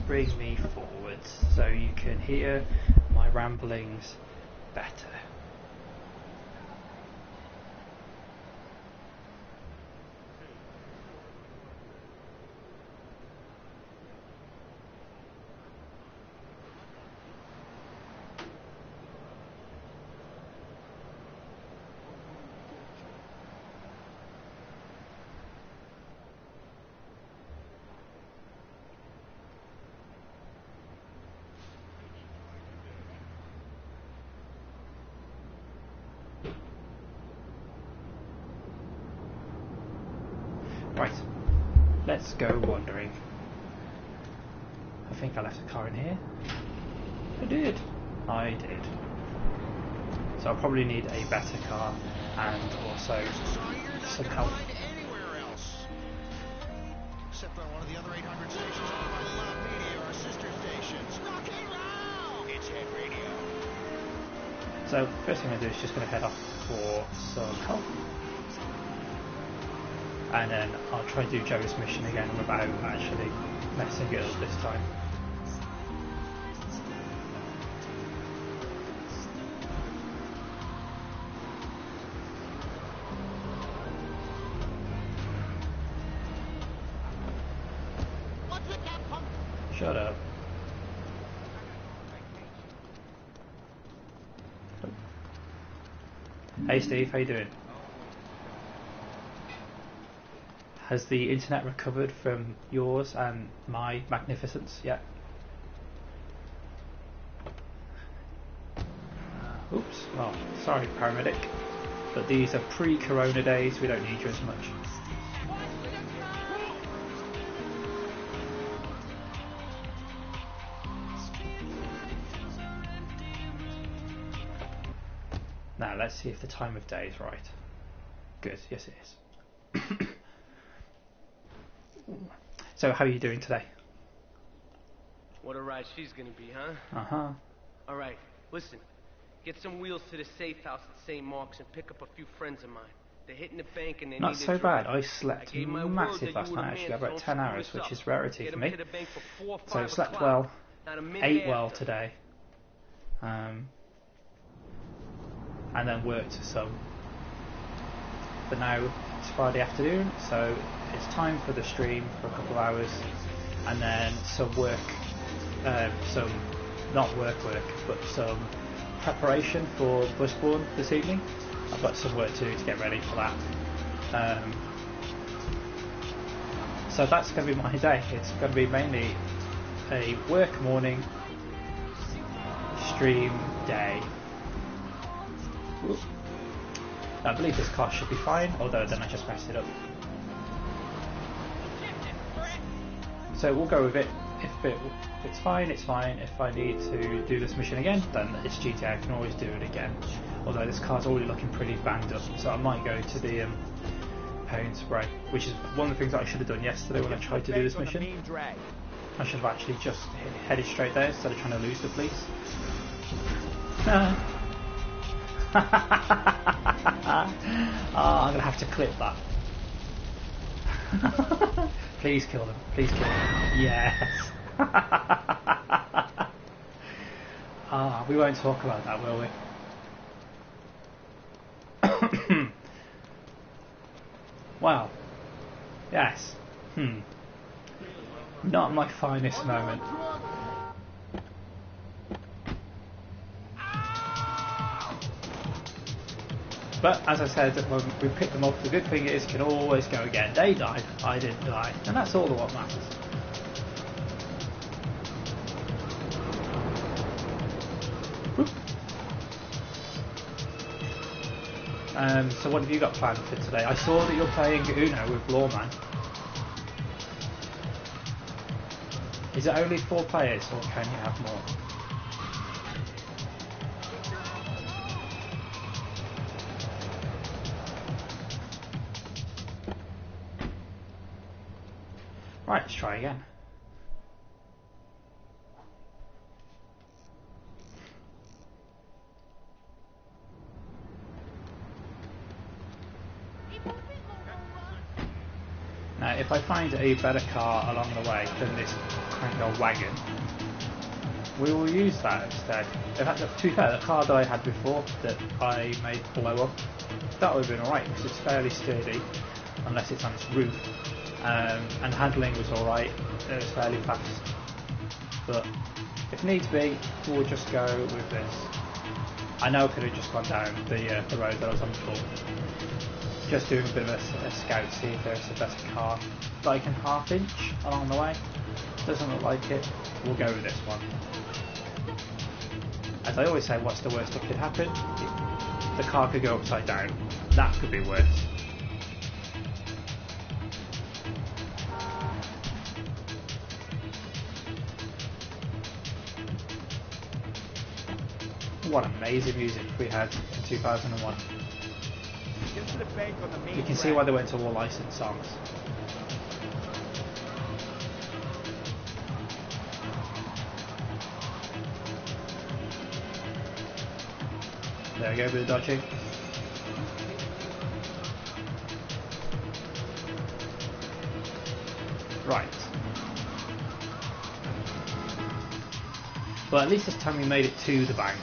bring me forwards so you can hear my ramblings better. Right, let's go wandering. I think I left a car in here. I did. So I'll probably need a better car and also some help. Except on one of the other 800 stations on Loud Media, our sister stations. Rock and roll! It's Head Radio. So first thing I'm going to do is just going to head off for some help. And then I'll try and do Joe's mission again without actually messing it up this time. Shut up. Hey Steve, how you doing? Has the internet recovered from yours and my magnificence yet? Oops, well, sorry paramedic, but these are pre-corona days, we don't need you as much. Now let's see if the time of day is right. Good, yes it is. So how are you doing today? What a ride she's gonna be, huh? Uh-huh. Alright, listen. Get some wheels to the safe house at St. Mark's and pick up a few friends of mine. They're hitting the bank and they Not need so a drive. bad. I slept massive last night actually. I got about 10 hours, which is rarity for me. So I slept well, ate well today, and then worked some. But now it's Friday afternoon, so it's time for the stream for a couple of hours, and then some work, some not work, but some preparation for Busborn this evening. I've got some work to do to get ready for that. So that's going to be my day. It's going to be mainly a work morning, stream day. Whoop. I believe this car should be fine, although then I just messed it up. So we'll go with it. If it's fine, it's fine. If I need to do this mission again, then it's GTA. I can always do it again. Although this car's already looking pretty banged up, so I might go to the paint spray, which is one of the things that I should have done yesterday when I tried to do this mission. I should have actually just headed straight there instead of trying to lose the police. I'm gonna have to clip that. Please kill them. Please kill them. Yes. We won't talk about that, will we? Wow. Yes. Not my finest moment. But as I said, when we picked them up, the good thing is you can always go again. They died, I didn't die, and that's all what matters. So what have you got planned for today? I saw that you're playing Uno with Lawman. Is it only 4 players, or can you have more? Right, let's try again. Now, if I find a better car along the way than this crank old wagon, we will use that instead. In fact, to be fair, the car that I had before that I made blow up, that would have been alright because it's fairly sturdy, unless it's on its roof, and handling was alright, it was fairly fast. But if needs be, we'll just go with this. I know I could have just gone down the road that I was on before. Just doing a bit of a scout, see if there's a better car that I can half inch along the way. Doesn't look like it, we'll go with this one. As I always say, what's the worst that could happen? The car could go upside down. That could be worse. What amazing music we had in 2001. You can see why they went to all licensed songs. There we go, bit of dodging. Right. Well, at least this time we made it to the bank.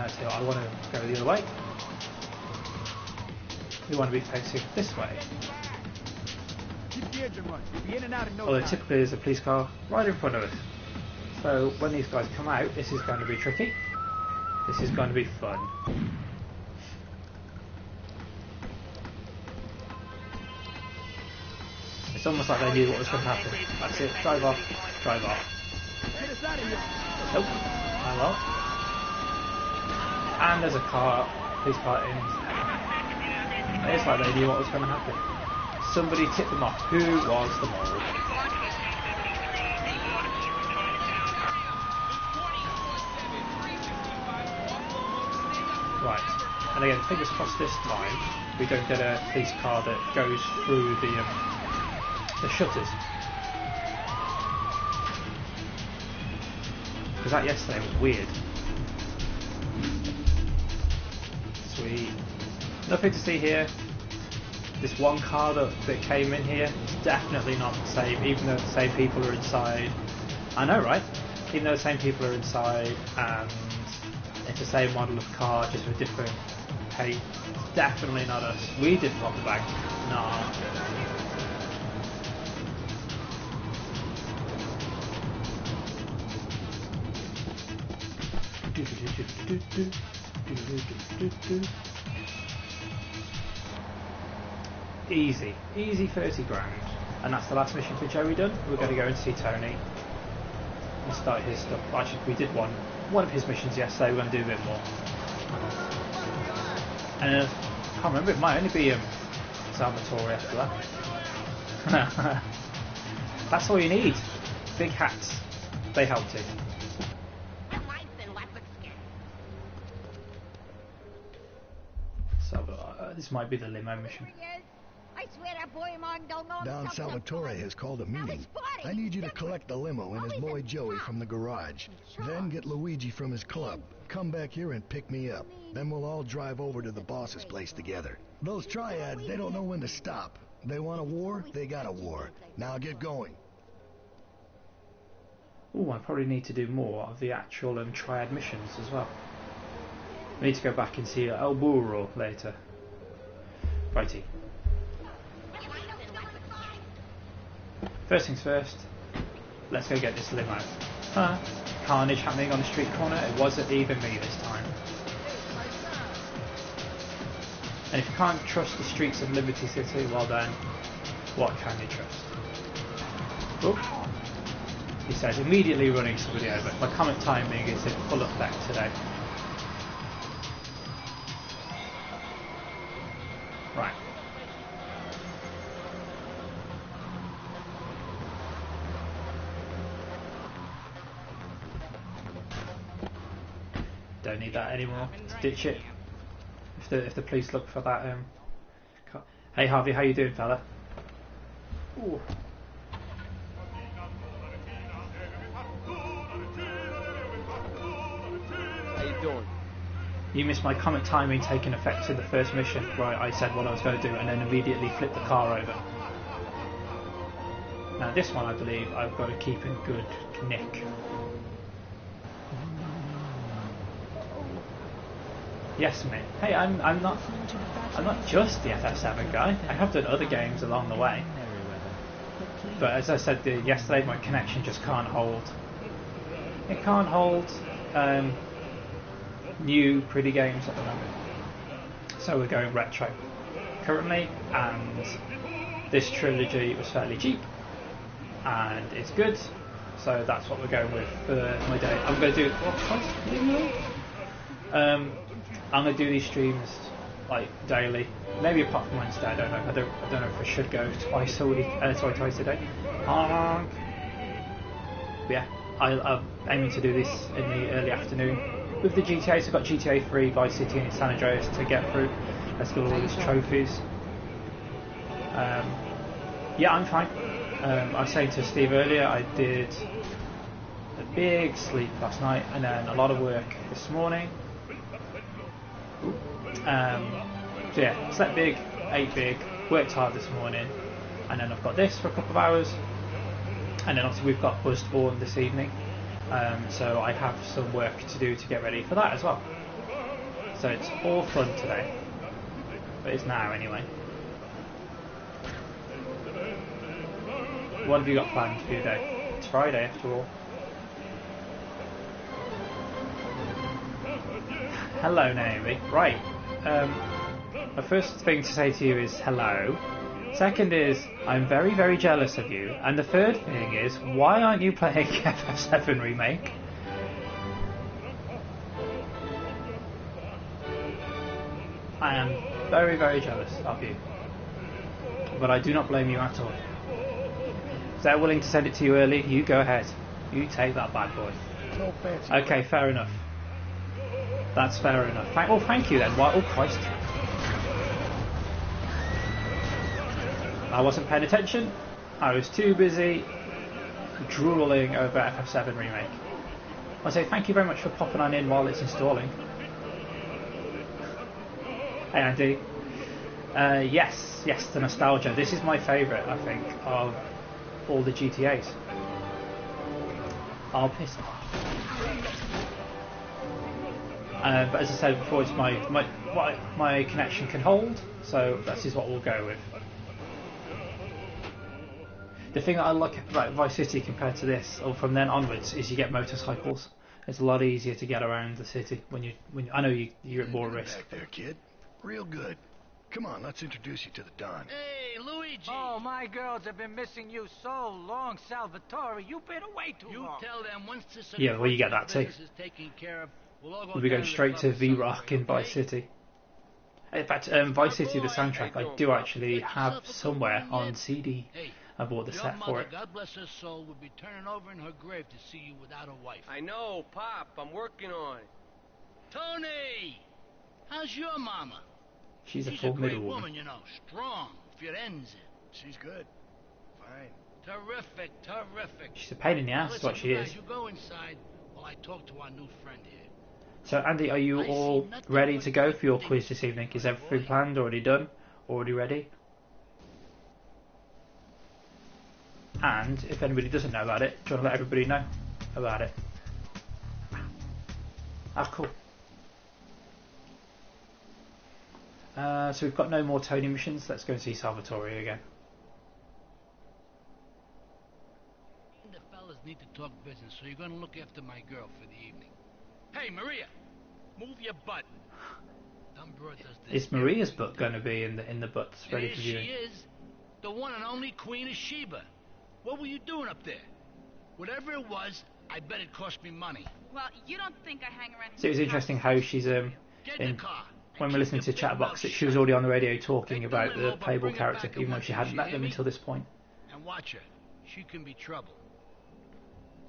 So I want to go the other way. We want to be facing this way. Although typically there's a police car right in front of us. So when these guys come out, this is going to be tricky. This is going to be fun. It's almost like they knew what was going to happen. That's it. Drive off. Drive off. Nope. Hang on. And there's a car. Police car in. It's like they knew what was going to happen. Somebody tipped them off. Who was the mole? Right, and again, fingers crossed this time we don't get a police car that goes through the shutters. Because that yesterday was weird. Sweet. Nothing to see here. This one car that came in here is definitely not the same, even though the same people are inside. I know, right? Even though the same people are inside and it's the same model of car, just with different paint. It's definitely not us. We didn't rob the bank. Nah. Easy. Easy 30 grand. And that's the last mission for Joey done. We're going to go and see Tony and start his stuff. Actually, we did one of his missions yesterday. We're going to do a bit more. And I can't remember, it might only be Salvatore after that. That's all you need. Big hats. They help too. So this might be the limo mission. Don Salvatore has called a meeting. I need you to collect the limo and his boy Joey from the garage. Then get Luigi from his club. Come back here and pick me up. Then we'll all drive over to the boss's place together. Those triads, they don't know when to stop. They want a war, they got a war. Now get going. Oh, I probably need to do more of the actual triad missions as well. I need to go back and see El Burro later. Righty. First things first, let's go get this limo. Carnage happening on the street corner. It wasn't even me this time. And if you can't trust the streets of Liberty City, well then, what can you trust? Oop. He says, immediately running somebody over. My comment timing is in full effect today. Right. Don't need that anymore. Ditch it. If the police look for that car. Hey Harvey, how you doing, fella? Ooh. How you doing? You missed my comet timing taking effect in the first mission, where I said what I was going to do and then immediately flipped the car over. Now this one, I believe, I've got to keep in good nick. Yes, mate. Hey, I'm not just the FF7 guy. I have done other games along the way. But as I said yesterday, my connection just can't hold. It can't hold new, pretty games at the moment. So we're going retro currently, and this trilogy was fairly cheap, and it's good. So that's what we're going with for my day. I'm going to do I'm going to do these streams like daily, maybe apart from Wednesday. I don't know. I don't know if I should go twice a week. Twice a day. Yeah, I'm aiming to do this in the early afternoon with the GTA. So I've got GTA 3, Vice City, and San Andreas to get through. Let's get all these trophies. Yeah, I'm fine. I was saying to Steve earlier, I did a big sleep last night and then a lot of work this morning. So yeah, slept big, ate big, worked hard this morning, and then I've got this for a couple of hours, and then obviously we've got Buzzspawn this evening, so I have some work to do to get ready for that as well. So it's all fun today, but it's now anyway. What have you got planned for your day? It's Friday after all. Hello, Naomi. Right. My first thing to say to you is hello. Second is I'm very, very jealous of you. And the third thing is, why aren't you playing FF7 Remake? I am very, very jealous of you. But I do not blame you at all. If they're willing to send it to you early, you go ahead. You take that bad boy. No fancy. Okay, fair enough. That's fair enough. Oh, thank you then. Why? Oh, Christ. I wasn't paying attention. I was too busy drooling over FF7 Remake. I say thank you very much for popping on in while it's installing. Hey, Andy. Yes, the nostalgia. This is my favourite, I think, of all the GTAs. I'll piss off. But as I said before, it's my connection can hold, so this is what we'll go with. The thing that I like about Vice City compared to this, or from then onwards, is you get motorcycles. It's a lot easier to get around the city when I know you're at more risk. Back there, kid. Real good. Come on, let's introduce you to the Don. Hey, Luigi! Oh, my girls have been missing you so long, Salvatore. You've been away too long. You tell them once this Yeah, well, you get that too. is taken care of, we'll be going straight to V-Rock in Vice City. In fact, Vice City, the soundtrack, I do actually have somewhere on CD. I bought the set for it. God bless her soul, would be turning over in her grave to see you without a wife. I know, Pop. I'm working on it. Tony! How's your mama? She's a She's a formidable great woman. woman, you know. Strong. Firenze. She's good. Fine. Terrific. She's a pain in the ass, Listen, what she you guys, is. You go inside while I talk to our new friend here. So, Andy, are you all ready to go for your quiz this evening? Is everything planned, already done, already ready? And if anybody doesn't know about it, do you want to let everybody know about it? Ah, cool. So we've got no more Tony missions. Let's go and see Salvatore again. The fellas need to talk business, so you're gonna look after my girl for the evening. Hey, Maria, move your butt. Dumb broad does this. Is Maria's butt going to be in the butts ready There for she viewing? is, the one and only Queen of Sheba. What were you doing up there? Whatever it was, I bet it cost me money. Well, you don't think I hang around. So it was interesting how she's Get in in the car. when we're listening to Chatbox, that she was already on the radio talking about the playable character, even though she hadn't met them until this point. And watch her. She can be trouble.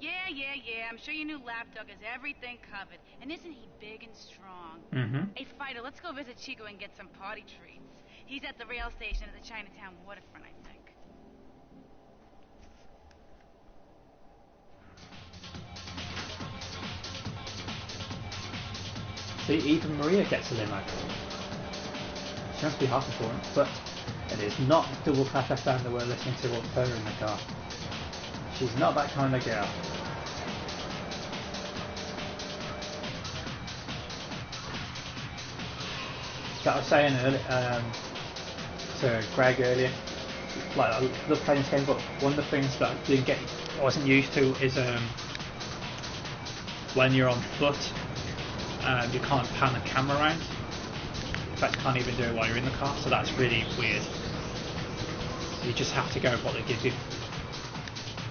Yeah. I'm sure your new lapdog has everything covered. And isn't he big and strong? Mm-hmm. Hey, Fido, let's go visit Chico and get some party treats. He's at the rail station at the Chinatown waterfront, I think. See, even Maria gets a limo. She must be half important, but it is not Double Clap FM that we're listening to with her in the car. She's not that kind of girl. Like I was saying earlier, to Greg earlier, like I love playing this game, but one of the things that I wasn't used to is when you're on foot, you can't pan the camera around. In fact, you can't even do it while you're in the car, so that's really weird. You just have to go with what they give you.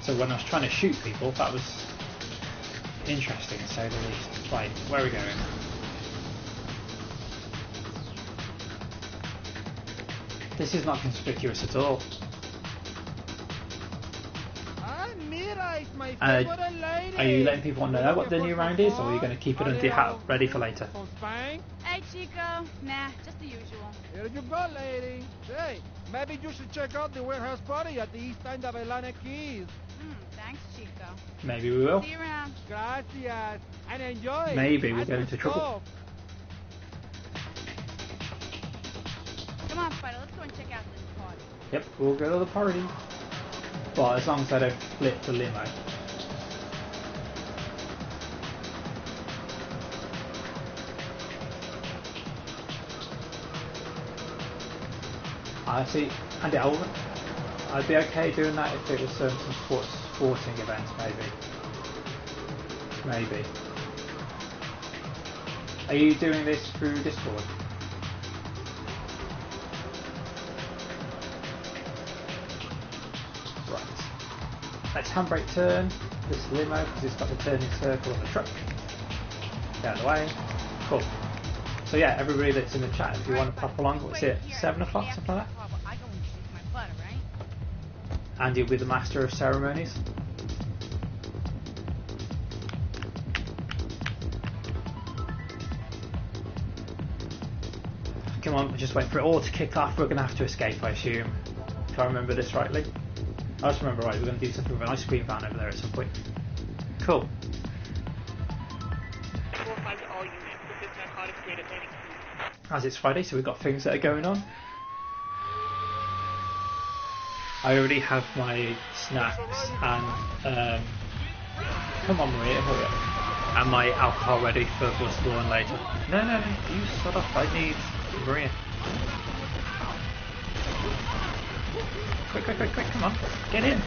So when I was trying to shoot people, that was interesting to say the least. Right, where are we going? This is not conspicuous at all. Are you letting people know what the new round is, or are you going to keep it under your hat ready for later? Hey, Chico. Nah, just the usual. Here you go, lady. Hey, maybe you should check out the warehouse party at the east end of Atlantic Keys. Thanks, Chico. Maybe we will. See you around. Gracias. And enjoy. Maybe we'll get into trouble. Come on, Spider, let's go and check out this party. Yep, we'll go to the party. But as long as I don't flip the limo. I see, and I'd be okay doing that if it was some sporting events, maybe. Are you doing this through Discord? Right. Let's handbrake turn this limo because it's got the turning circle of the truck. Get out of the way. Cool. So yeah, everybody that's in the chat, if you want to pop along, what's it, 7 o'clock, something like that? And you'll be the master of ceremonies. Come on, just wait for it all to kick off. We're going to have to escape, I assume. If I remember this rightly. I just remember right, we're going to do something with an ice cream van over there at some point. Cool. As it's Friday, so we've got things that are going on. I already have my snacks and come on Maria, hurry up. And my alcohol ready for bus lawn later. No, you shut up, I need Maria. Quick, come on. Get in.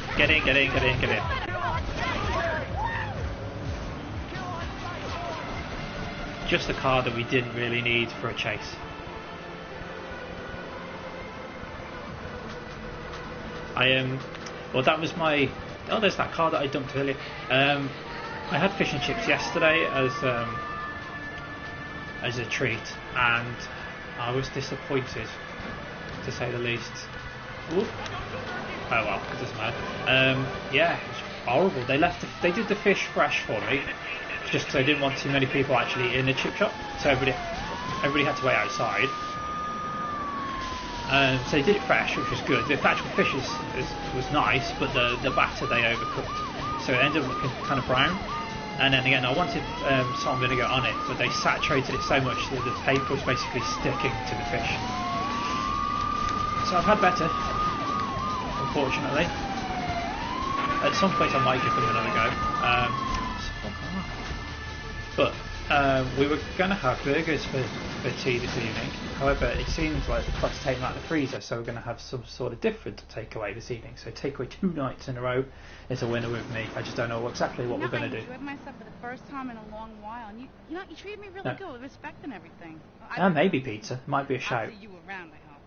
Just a car that we didn't really need for a chase. Well, that was my. Oh, there's that car that I dumped earlier. I had fish and chips yesterday as a treat, and I was disappointed, to say the least. Ooh. Oh well, it doesn't matter. Yeah, it was horrible. They did the fish fresh for me, just because I didn't want too many people actually in the chip shop, so everybody had to wait outside. So they did it fresh, which was good. The actual fish was nice, but the batter they overcooked, so it ended up looking kind of brown. And then again, I wanted salt and vinegar on it, but they saturated it so much that the paper was basically sticking to the fish. So I've had better, unfortunately. At some point I might give them another go. But we were going to have burgers for tea this evening. However, it seems like the crust taken out of the freezer, so we're going to have some sort of different takeaway this evening. So takeaway 2 nights in a row is a winner with me. I just don't know exactly what we're going to do. I enjoyed myself for the first time in a long while, and you treated me really good with respect and everything. Maybe pizza. Might be a shout. I'll see you around, I hope.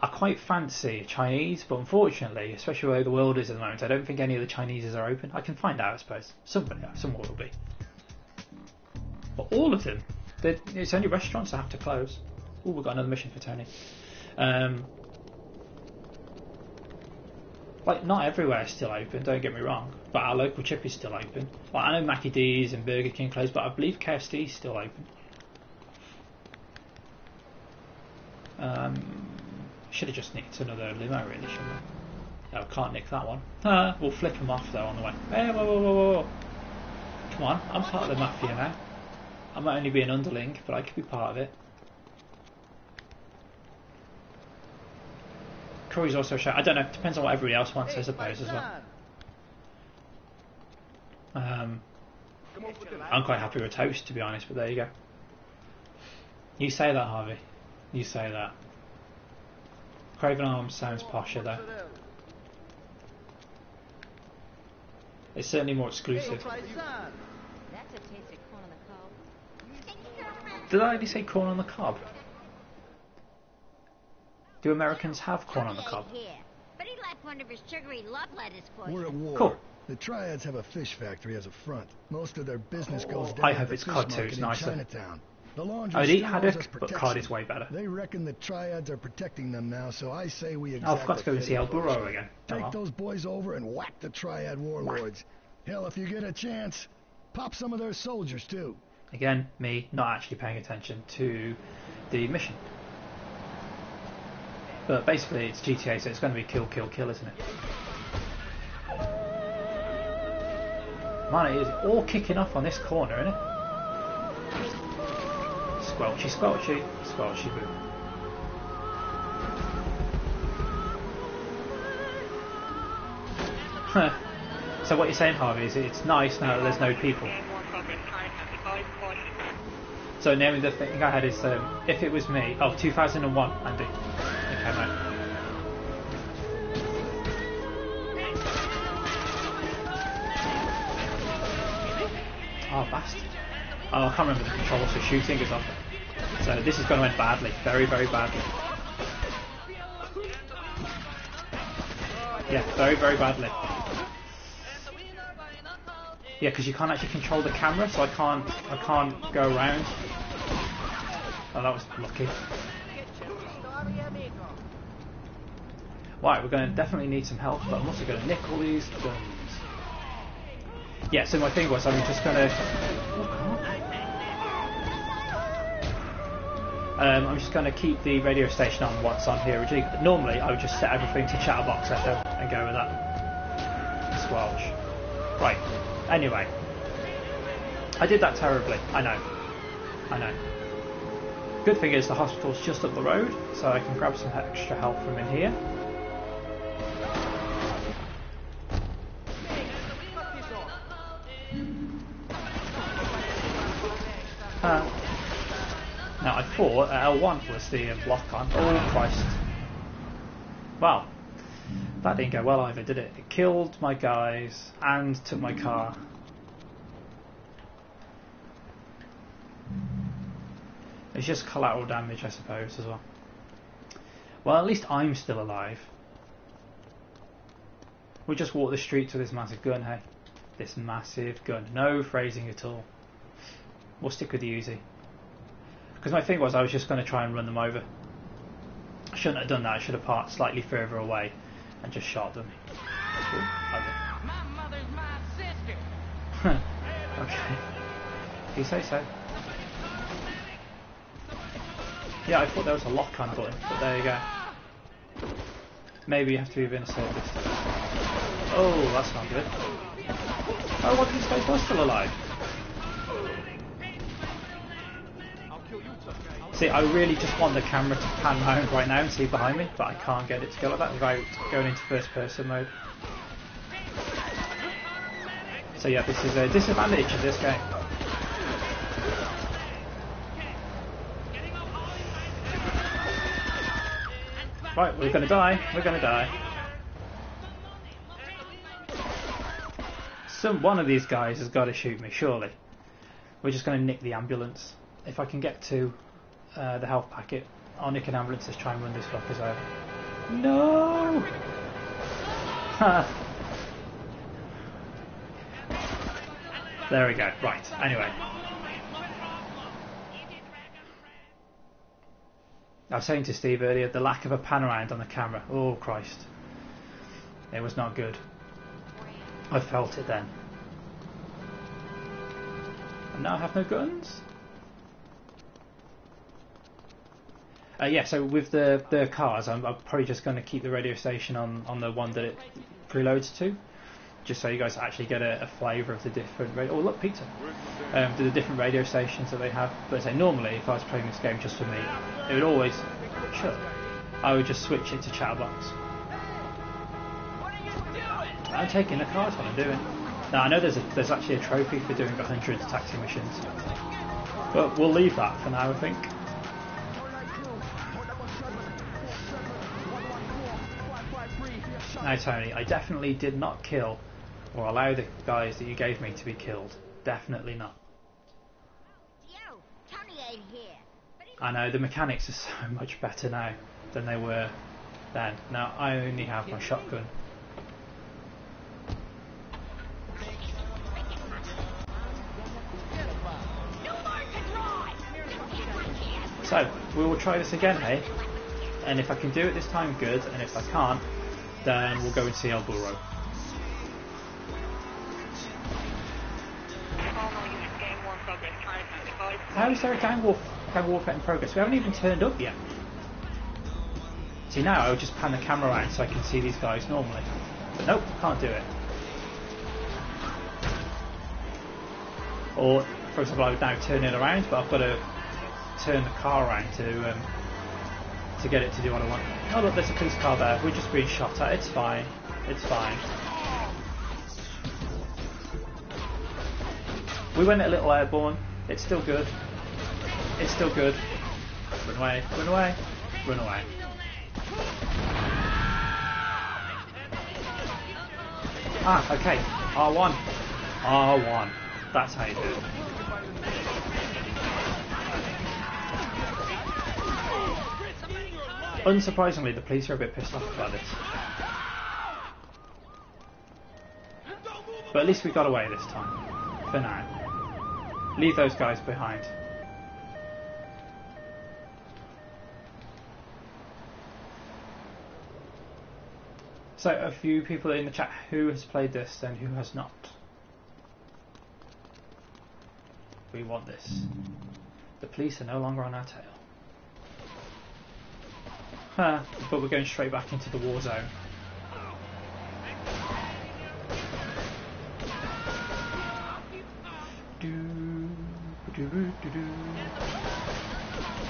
I quite fancy Chinese, but unfortunately, especially where the world is at the moment, I don't think any of the Chineses are open. I can find out, I suppose. Somewhere will be. But all of them, it's only restaurants that have to close. Oh, we've got another mission for Tony. Like, not everywhere is still open, don't get me wrong, but our local chip is still open. Like, I know Mackie D's and Burger King closed, but I believe KFC is still open. Should have just nicked another limo, really, shouldn't we? No, can't nick that one. We'll flip them off though on the way. Hey, whoa. Come on, I'm part of the mafia now. I might only be an underling, but I could be part of it. Curry's also a shout. I don't know. Depends on what everybody else wants, I suppose, as well. I'm quite happy with toast, to be honest. But there you go. You say that, Harvey. You say that. Craven Arms sounds posher, though. It's certainly more exclusive. Did I only say corn on the cob? Do Americans have corn on the cob? But he left one of his sugary love letters for you. We're at war. Cool. The Triads have a fish factory as a front. Most of their business goes down I at hope the it's fish cod too, market it's in nicer. Chinatown. The laundry I'd eat still owes haddock, us but protection. cod is way better. They reckon the Triads are protecting them now, so I say we Oh, I exact forgot to go and see El Burro again. Oh, Take well. those boys over and whack the Triad warlords. Hell, if you get a chance, pop some of their soldiers too. Again, me not actually paying attention to the mission. But basically it's GTA, so it's going to be kill, kill, kill, isn't it? Man, it is all kicking off on this corner, isn't it? Squelchy, squelchy, squelchy boo. So what you're saying, Harvey, is it's nice now that there's no people. So naming the thing I had is if it was me. Oh, 2001, Andy. It came out. Oh, bastard. Oh, I can't remember the controls for shooting is off. So this is going to end badly. Very, very badly. Yeah, very, very badly. Yeah, because you can't actually control the camera, so I can't go around. Oh, that was lucky. Right, we're going to definitely need some help, but I'm also going to nick all these guns. Yeah, so my thing was, I'm just going to... I'm just going to keep the radio station on once I'm here. Normally, I would just set everything to Chatterbox FM and go with that. Squelch. Right. Anyway. I did that terribly. I know. I know. Good thing is the hospital's just up the road, so I can grab some extra help from in here. Now I thought L1 was the block on. Oh Christ. Well, that didn't go well either, did it? It killed my guys and took my car. It's just collateral damage, I suppose, as well. Well, at least I'm still alive. We'll just walk the streets with this massive gun, hey? This massive gun. No phrasing at all. We'll stick with the Uzi. Because my thing was, I was just going to try and run them over. I shouldn't have done that. I should have parked slightly further away and just shot them. Ooh, okay. My mother's my sister. Okay. If you say so. Yeah, I thought there was a lock-on button, but there you go. Maybe you have to be within a certain distance. Oh, that's not good. Oh, what did you say was still alive? See, I really just want the camera to pan round right now and see behind me, but I can't get it to go like that without going into first-person mode. So yeah, this is a disadvantage of this game. Right, we're going to die. We're going to die. One of these guys has got to shoot me, surely. We're just going to nick the ambulance. If I can get to the health packet, I'll nick an ambulance to try and run these fuckers over. No! There we go. Right, anyway. I was saying to Steve earlier, the lack of a pan around on the camera. Oh, Christ. It was not good. I felt it then. And now I have no guns? Yeah, so with the cars, I'm probably just going to keep the radio station on the one that it preloads to. just so you guys actually get a flavour of the different oh look, pizza, the different radio stations that they have. But say normally if I was playing this game just for me, it would always I would just switch it to Chatterbox. I'm taking the car, that's what I'm doing. Now I know there's actually a trophy for doing 100 taxi missions, but we'll leave that for now, I think. Now Tony, I definitely did not kill or allow the guys that you gave me to be killed. Definitely not. I know, the mechanics are so much better now than they were then. Now I only have my shotgun. So, we will try this again, hey? And if I can do it this time, good, and if I can't, then we'll go and see El Burro. How is there a gang warfare in progress? We haven't even turned up yet. See, now I would just pan the camera around so I can see these guys normally. But nope, can't do it. Or, for example, I would now turn it around, but I've got to turn the car around to get it to do what I want. Oh look, there's a police car there. We're just being shot at. It's fine. It's fine. We went a little airborne. It's still good. It's still good. Run away. Run away. Run away. Ah, okay. R1. R1. That's how you do it. Unsurprisingly, the police are a bit pissed off about this. But at least we got away this time. For now. Leave those guys behind. So, a few people in the chat, who has played this and who has not? We want this. The police are no longer on our tail. Huh, but we're going straight back into the war zone.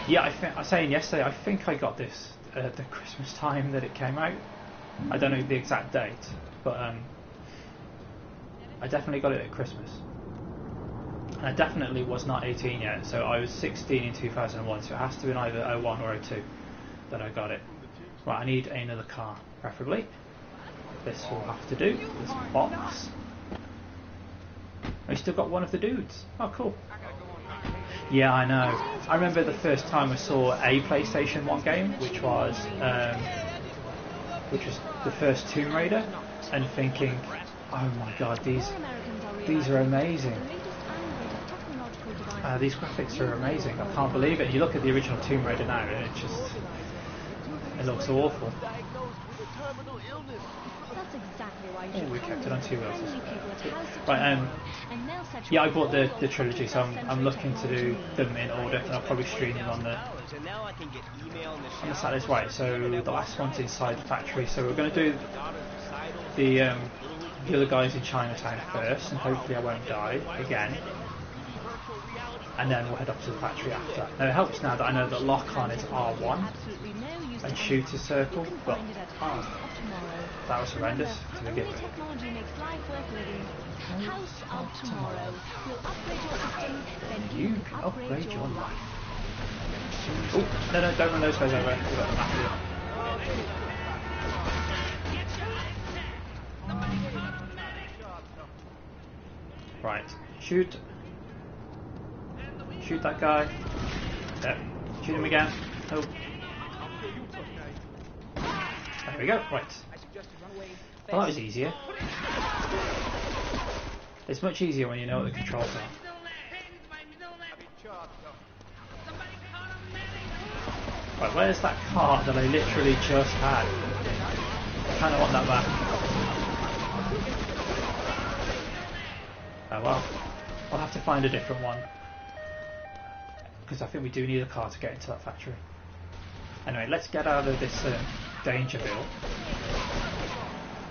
Yeah, I was saying yesterday, I think I got this at the Christmas time that it came out. I don't know the exact date, but I definitely got it at Christmas. And I definitely was not 18 yet, so I was 16 in 2001, so it has to be either 01 or 02 that I got it. Right, I need another car, preferably. This will have to do, this box. I still got one of the dudes. Oh, cool. Yeah, I know. I remember the first time I saw a PlayStation 1 game, which was the first Tomb Raider, and thinking, oh my god, these are amazing. These graphics are amazing. I can't believe it. You look at the original Tomb Raider now, and it looks awful. Oh, we kept it on 2 wheels. Right, yeah, I bought the trilogy, so I'm looking to do them in order, and I'll probably stream them on the Saturdays. Right, so the last one's inside the factory, so we're going to do the other guys in Chinatown first, and hopefully I won't die again. And then we'll head up to the factory after. Now it helps now that I know that lock-on is R1 and shoot is circle, but that was horrendous to begin with. You can upgrade your life. Oh, no, don't run those guys over. We've got the map here. Right, shoot. Shoot that guy. Yep. Shoot him again. Oh. There we go. Right. Well, that was easier. It's much easier when you know what the controls are. Right, where's that cart that I literally just had? I kind of want that back. Oh well. I'll have to find a different one. Because I think we do need a car to get into that factory. Anyway, let's get out of this Dangerville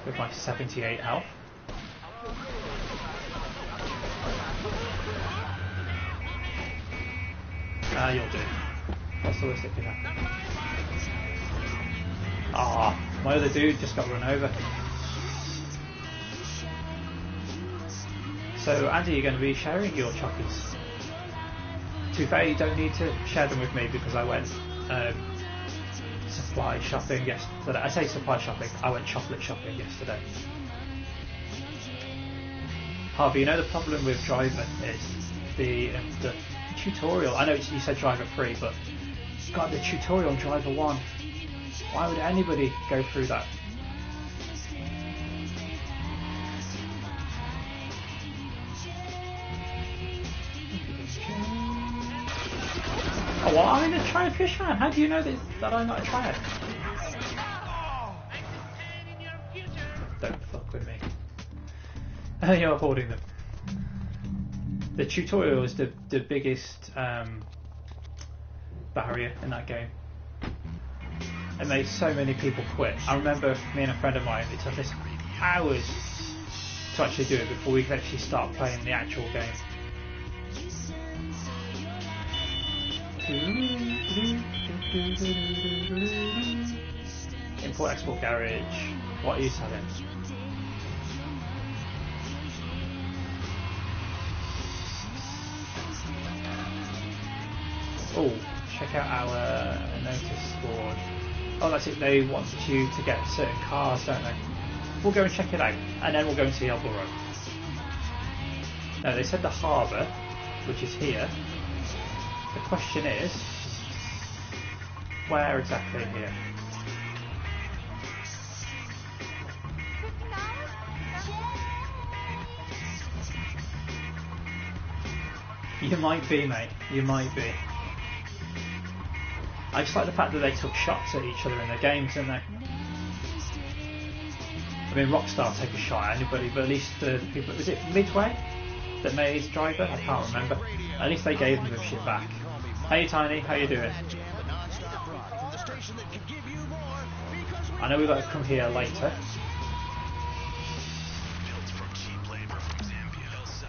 with my 78 health. You'll do. What's the worst that could happen? Ah, my other dude just got run over. So, Andy, you're going to be sharing your chockies. To be fair, you don't need to share them with me because I went supply shopping yesterday. I say supply shopping, I went chocolate shopping yesterday. Harvey, you know the problem with Driver is the tutorial. I know you said Driver 3, but God, the tutorial on Driver 1. Why would anybody go through that? Oh, well, I'm in a Triad Fish Man. How do you know that I'm not a Triad? Don't fuck with me. You're hoarding them. The tutorial is the biggest barrier in that game. It made so many people quit. I remember me and a friend of mine, it took us hours to actually do it before we could actually start playing the actual game. Import export garage. What are you selling? Oh, check out our notice board. Oh, that's it. They want you to get certain cars, don't they? We'll go and check it out, and then we'll go and see Elbow Road. No, they said the harbour, which is here. The question is, where exactly here? You might be, mate. You might be. I just like the fact that they took shots at each other in their games, didn't they? I mean, Rockstar take a shot at anybody, but at least the people... Was it Midway that made Driver? I can't remember. At least they gave them the shit back. Hey Tiny, how you doing? I know we've got to come here later.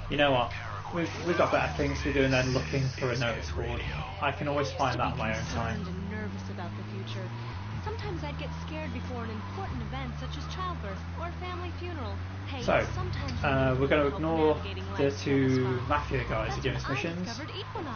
You know what? We've got better things to do than looking for a notice board. I can always find that on my own time. Nervous about the future. Sometimes I'd get scared before an important event such as childbirth or a family funeral. Hey, so, we're going to ignore the two mafia guys who give us missions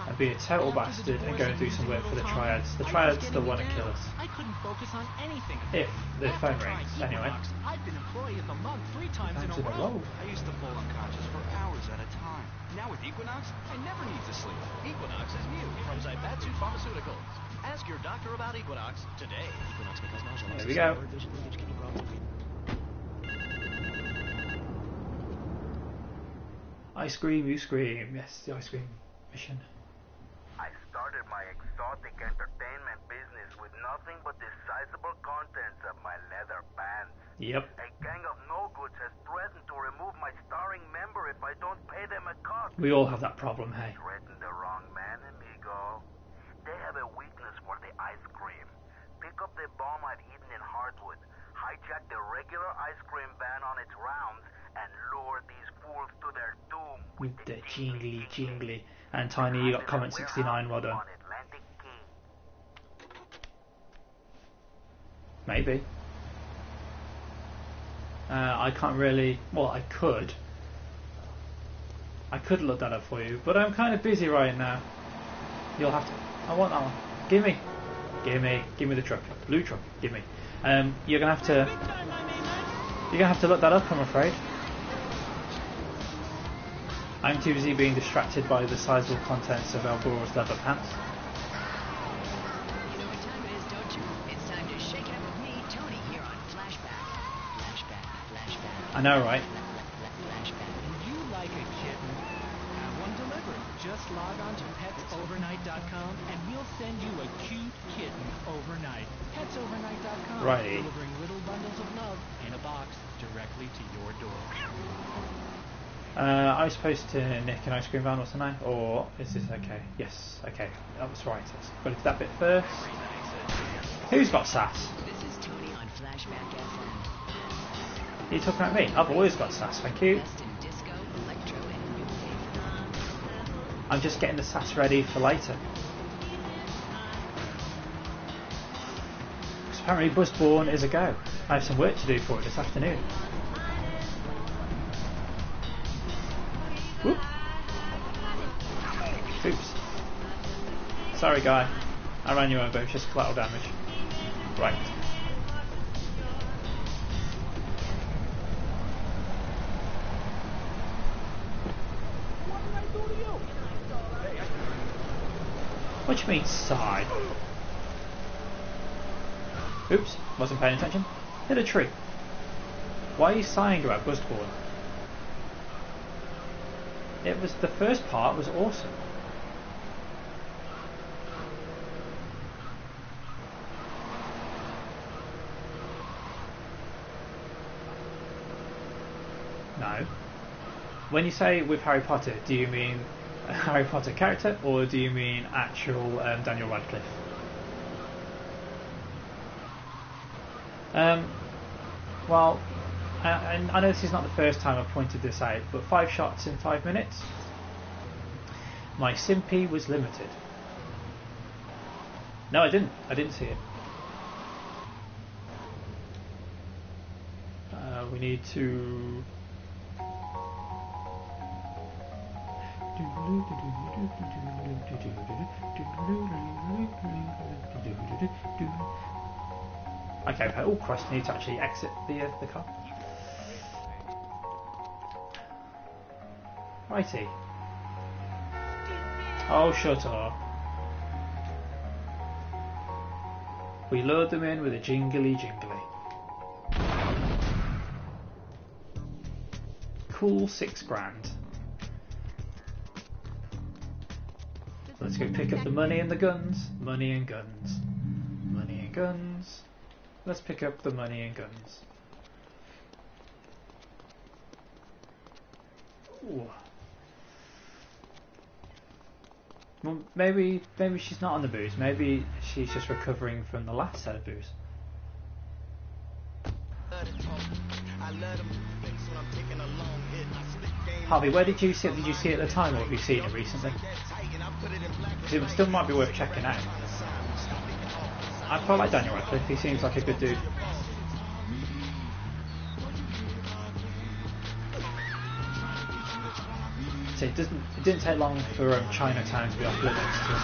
and be a total bastard and go and do some work for the Triads. The Triads still want to kill us. I couldn't focus on anything. If the phone rings, anyway. I've been employee of the month 3 times in a row. I used to fall unconscious for hours at a time. Now with Equinox, I never need to sleep. Equinox is new from Zaibatsu Pharmaceuticals. Ask your doctor about Equinox today. There we go. I scream, you scream. Yes, the ice cream mission. I started my exotic entertainment business with nothing but the sizable contents of my leather pants. Yep. A gang of no-goods has threatened to remove my starring member if I don't pay them a cut. We all have that problem, hey. Threaten the wrong man, amigo. They have a weakness for the ice cream. Pick up the bomb I've hidden in Hardwood, hijack the regular ice cream van on its rounds, and lure these fools to their doom with the jingly. And Tiny, you got comment 69, well done. Maybe. I can't really... Well, I could. I could look that up for you, but I'm kind of busy right now. You'll have to... I want that one. Gimme the truck. Blue truck, gimme. You're gonna have to look that up, I'm afraid. I'm too busy being distracted by the sizable contents of Elbora's leather pants. You know what time it is, don't you? It's time to shake it up with me, Tony, here on Flashback. I know, right? Would you like a kitten? Have one delivered. Just log on to petsovernight.com and we'll send you a cute kitten overnight. Petsovernight.com. Righty. Delivering little bundles of love in a box directly to your door. I was supposed to nick an ice cream van, wasn't I? Or is this okay? Yes, okay. That was right. Let's go to that bit first. Who's got sass? This is Tony on Flashback FM. Are you talking about me? I've always got sass, thank you. I'm just getting the sass ready for later. Apparently Busborn is a go. I have some work to do for it this afternoon. Whoop. Oops. Sorry guy. I ran you over, it's just collateral damage. Right. What do you mean side? Oops, wasn't paying attention. Hit a tree. Why are you sighing about Busborn? It was, the first part was awesome. No. When you say with Harry Potter, do you mean a Harry Potter character or do you mean actual Daniel Radcliffe? Well, I know this is not the first time I've pointed this out, but 5 shots in 5 minutes? My Simpy was limited. No, I didn't. I didn't see it. We need to... Okay, oh Christ, I need to actually exit the car. Righty. Oh, shut up. We load them in with a jingly jingly. Cool, 6 grand. Let's go pick up the money and the guns. Money and guns. Money and guns. Let's pick up the money and guns. Ooh. Well, maybe she's not on the booze. Maybe she's just recovering from the last set of booze. Harvey, where did you see it? Did you see it at the time, or have you seen it recently? It still might be worth checking out. I quite like Daniel Radcliffe. He seems like a good dude. So it didn't take long for Chinatown to be off limits to us.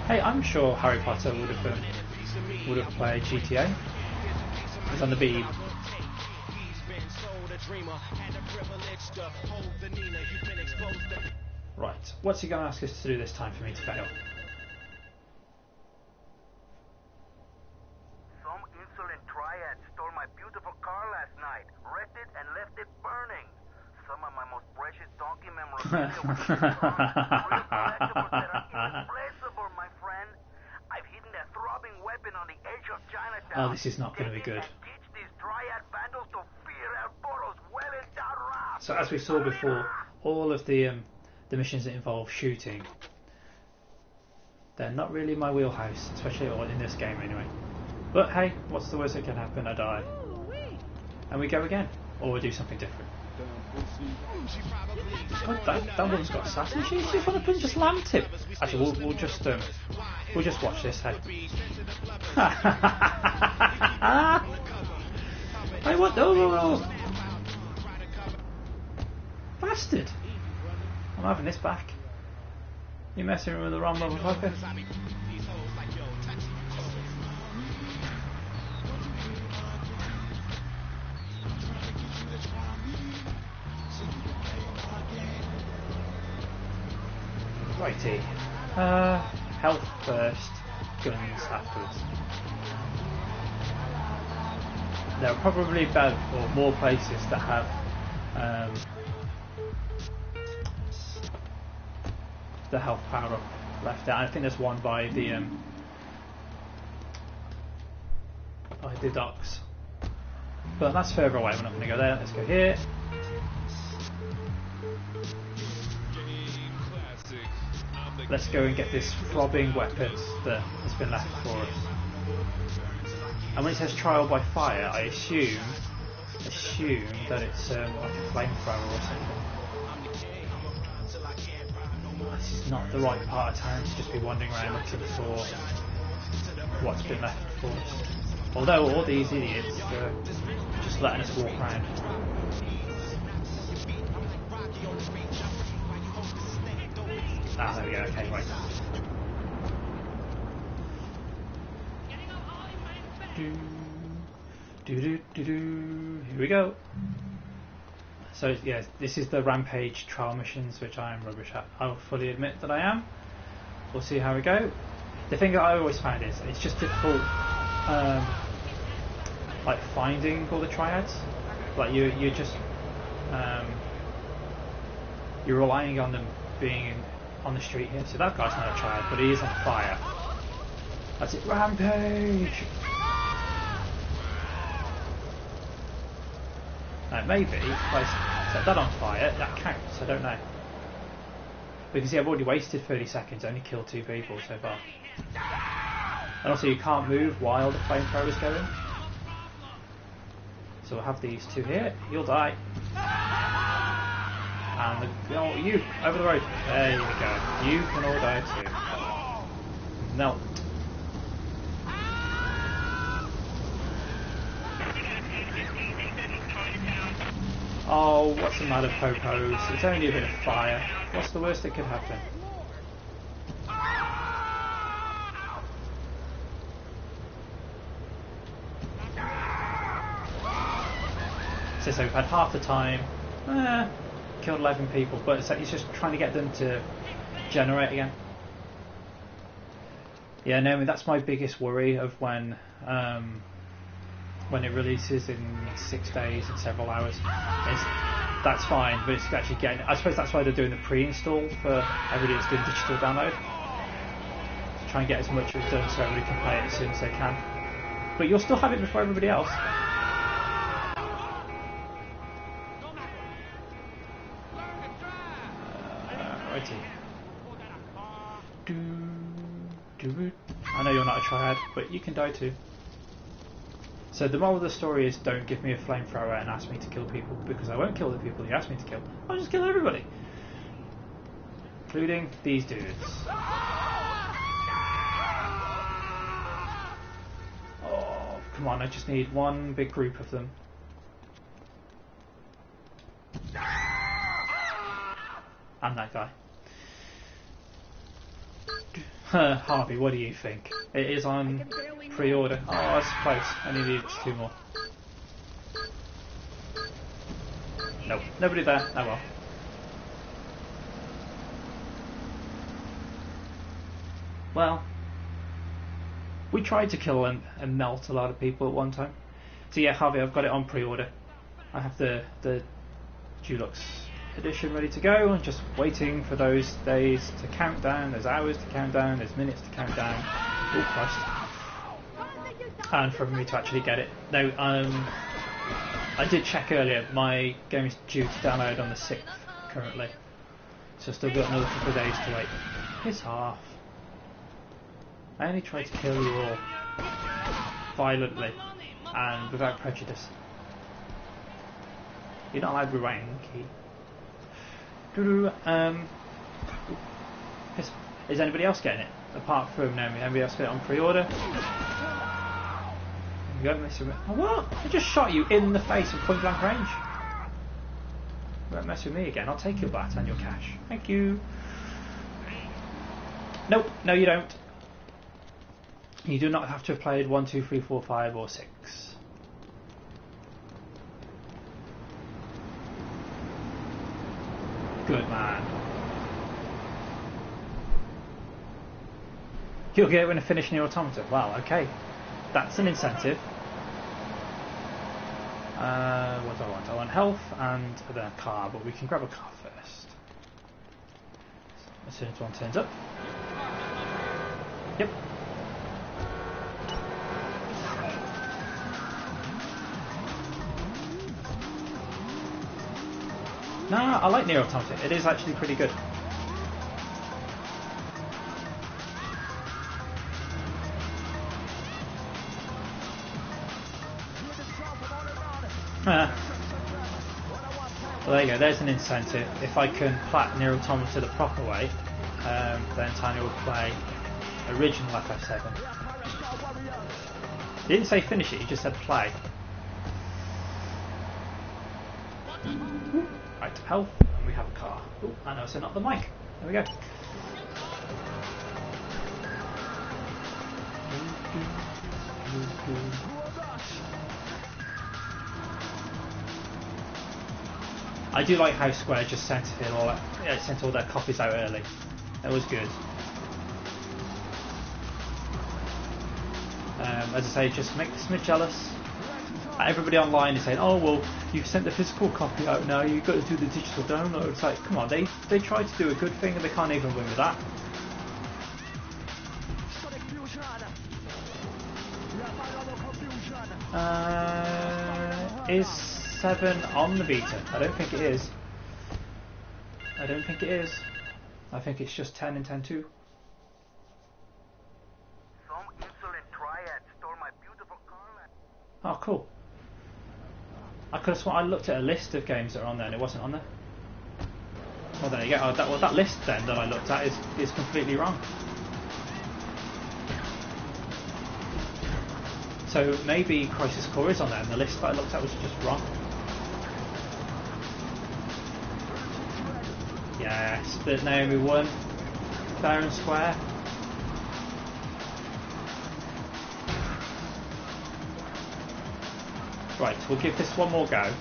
Hey, I'm sure Harry Potter would have played GTA. It's on the Beeb. Right, what's he going to ask us to do this time for me to fail? Some insolent triad stole my beautiful car last night, wrecked it and left it burning. Some of my most precious donkey memorabilia were real collectibles that are irreplaceable, my friend. I've hidden a throbbing weapon on the edge of Chinatown. Oh, this is not going to be good. So as we saw before, all of the missions that involve shooting, they're not really my wheelhouse, especially in this game anyway. But hey, what's the worst that can happen? I die. And we go again, or we do something different. Oh, that woman's got assassin. She's just one up and just lamped him. Actually, we'll just watch this. Hey. Hey, what? No. Bastard! I'm having this back. You messing with the wrong motherfucker. Righty. Health first, guns afterwards. There are probably better or more places that have the health power up left out. I think there's one by the docks, but that's further away. We're not going to go there. Let's go here. Let's go and get this throbbing weapon that has been left for us. And when it says trial by fire, I assume assume that it's like a flamethrower or something. This is not the right part of town to just be wandering around looking for what's been left for us. Although all these idiots are just letting us walk around. Ah, there we go, okay, right. Here we go. So yeah, this is the Rampage trial missions, which I am rubbish at. I will fully admit that I am. We'll see how we go. The thing that I always found is it's just difficult, like finding all the triads. Like you're just you're relying on them being on the street here. So that guy's not a triad, but he is on fire. That's it, Rampage. Maybe if I set that on fire, that counts, I don't know. Because see, I've already wasted 30 seconds, only killed 2 people so far. And also you can't move while the flamethrower's going. So we'll have these 2 here, you'll die. And you, over the road. There you go, you can all die too. No. Oh, what's the matter, Popos? It's only a bit of fire. What's the worst that could happen? So we've had half the time, killed 11 people, but it's like he's just trying to get them to generate again. Yeah, no, I mean, that's my biggest worry of when it releases in 6 days and several hours. That's fine, but it's actually getting. I suppose that's why they're doing the pre-install for everybody that's doing digital download. To try and get as much of it done so everybody can play it as soon as they can. But you'll still have it before everybody else. Righty. I know you're not a triad, but you can die too. So the moral of the story is don't give me a flamethrower and ask me to kill people, because I won't kill the people you ask me to kill. I'll just kill everybody. Including these dudes. Oh, come on, I just need one big group of them. And that guy. Harvey, what do you think? It is on pre-order. Oh, that's close. I only need 2 more. Nope, nobody there. Oh well. Well, we tried to kill and melt a lot of people at one time. So yeah, Harvey, I've got it on pre-order. I have the Dulux edition ready to go, and just waiting for those days to count down. There's hours to count down, there's minutes to count down. Oh Christ. And for me to actually get it. Now, I did check earlier, my game is due to download on the 6th currently. So I've still got another couple of days to wait. Piss off. I only tried to kill you all violently and without prejudice. You're not allowed to be ranky. Is anybody else getting it? Apart from Naomi, anybody else get it on pre-order? You don't mess with me. Oh, what? I just shot you in the face at point blank range. You won't mess with me again. I'll take your bat and your cash. Thank you. Nope, no you don't. You do not have to have played 1, 2, 3, 4, 5 or 6. Good man. You'll get it when I finish Nier Automata. Wow, okay. That's an incentive. What do I want? I want health and then a car, but we can grab a car first. As soon as one turns up. Yep. Nah, I like Nier Automata. It is actually pretty good. you go, there's an incentive. If I can plat Nier Automata the proper way, then Tiny will play original FF7. He didn't say finish it, he just said play. Right, health, and we have a car. Oh, I know, so not the mic. There we go. I do like how Square just sent all their copies out early. That was good. As I say, just make the Smith jealous. Everybody online is saying, "Oh well, you've sent the physical copy out now. You've got to do the digital download." It's like, come on, they tried to do a good thing and they can't even win with that. Is 7 on the Vita? I don't think it is. I don't think it is. I think it's just 10 and 10.2. Some insolent triad stole my beautiful car. Oh, cool. I could have sworn I looked at a list of games that are on there and it wasn't on there. Well, there you go. Oh, that list then that I looked at is completely wrong. So maybe Crisis Core is on there and the list that I looked at was just wrong. Yes, but Naomi won. Fair and square. Right, we'll give this one more go.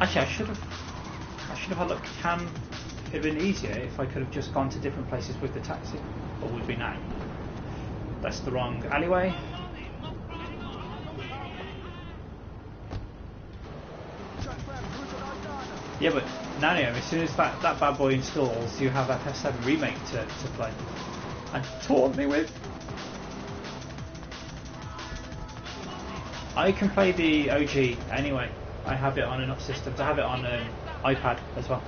Actually, I should have had a look. It'd been easier if I could have just gone to different places with the taxi. What would be now? That's the wrong alleyway. Yeah, but Nanio, as soon as that bad boy installs, you have FF7 Remake to play. And taunt me with. I can play the OG anyway. I have it on enough systems. I have it on iPad as well.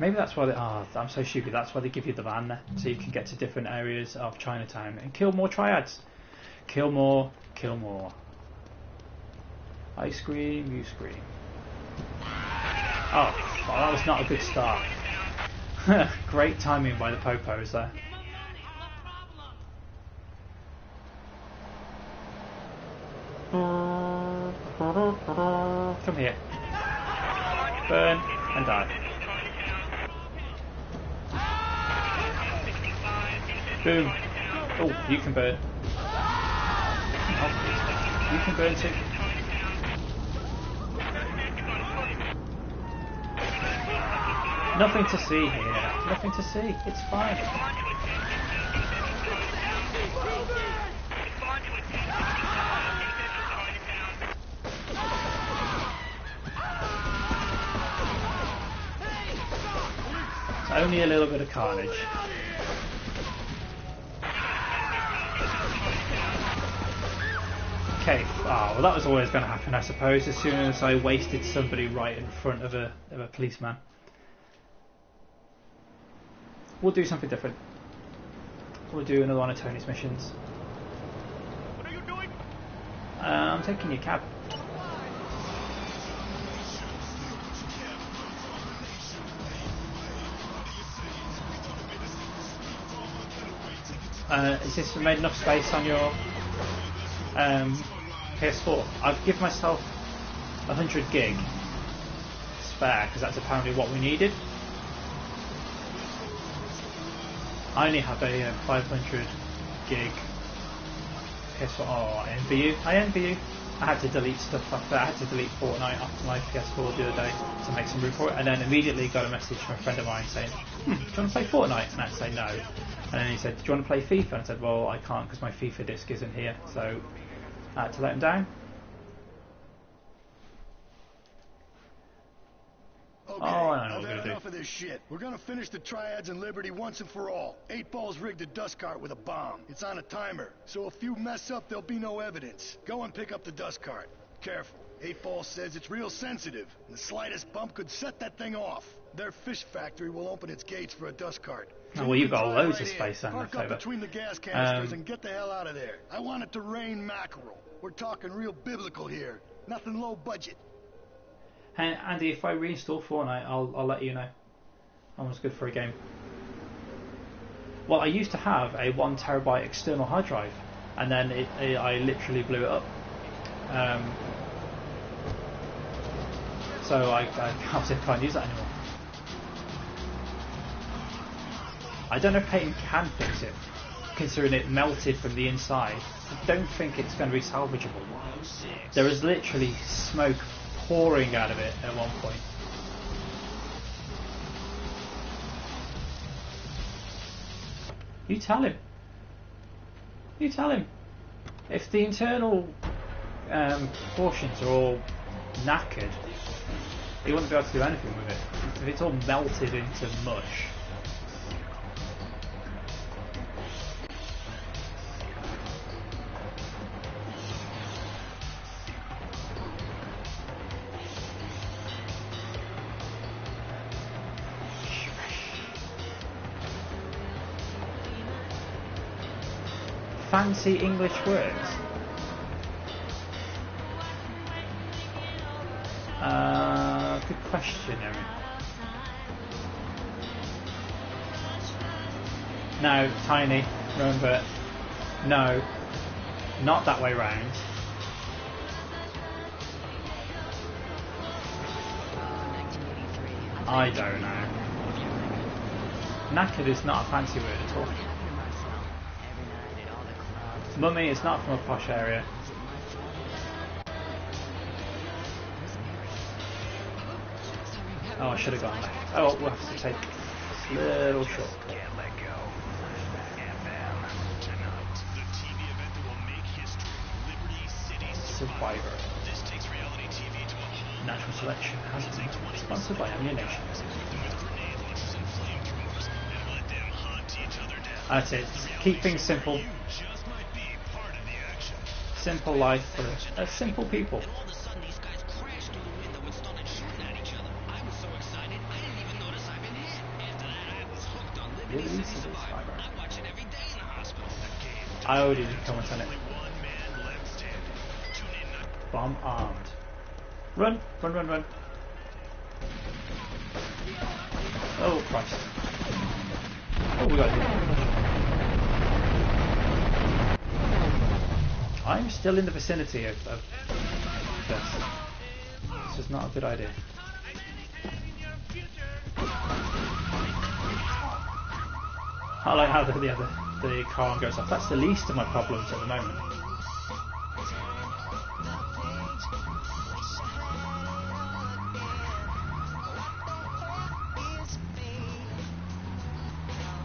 Maybe that's why I'm so stupid. That's why they give you the van there, so you can get to different areas of Chinatown and kill more triads. Kill more, kill more. I scream, you scream. Oh, well, that was not a good start. Great timing by the popos there. Come here. Burn and die. Boom. Oh, you can burn. Oh, you can burn too. Nothing to see here. Nothing to see. It's fine. It's only a little bit of carnage. Okay, well that was always going to happen, I suppose, as soon as I wasted somebody right in front of a policeman. We'll do something different. We'll do another one of Tony's missions. What are you doing? I'm taking your cab. Is this made enough space on your PS4? I've given myself 100 gig spare because that's apparently what we needed. I only have a 500 gig PS4. Oh, I envy you. I envy you. I had to delete stuff after. I had to delete Fortnite off my PS4 the other day to make some room for it, and then immediately got a message from a friend of mine saying, "Do you want to play Fortnite?" And I'd say no. And then he said, "Do you want to play FIFA?" And I said, "Well, I can't because my FIFA disc isn't here." So I had to let him down. Okay, oh, I know what I've we're had gonna enough do. of this shit. We're gonna finish the Triads and Liberty once and for all. 8 Balls rigged a dust cart with a bomb. It's on a timer, so if you mess up, there'll be no evidence. Go and pick up the dust cart. Careful. Eight Ball says it's real sensitive. The slightest bump could set that thing off. Their fish factory will open its gates for a dust cart. Oh, well, you've got loads of space then. Park up between the gas canisters and get the hell out of there. I want it to rain mackerel. We're talking real biblical here. Nothing low budget. Hey, Andy, if I reinstall Fortnite, I'll let you know. That one's good for a game. Well, I used to have a 1 terabyte external hard drive, and then I literally blew it up. So I can't use that anymore. I don't know if Peyton can fix it, considering it melted from the inside. I don't think it's going to be salvageable. There was literally smoke pouring out of it at one point. You tell him. You tell him. If the internal portions are all knackered, he wouldn't be able to do anything with it. If it's all melted into mush. Fancy English words. Good question, Erin. No, Tiny, remember, no, not that way round. I don't know. Knackered is not a fancy word at all. Mummy is not from a posh area. Oh, I should have gone left. Oh, we'll have to take a little shortcut. Survivor. Natural Selection has been sponsored by Ammunition. That's it. Keep things simple. Simple life for simple people. I already did comment on it. Bomb armed. Run, run, run, run. Oh Christ. Oh, we got it. I'm still in the vicinity of this. This is not a good idea. I like how the car alarm goes off. That's the least of my problems at the moment.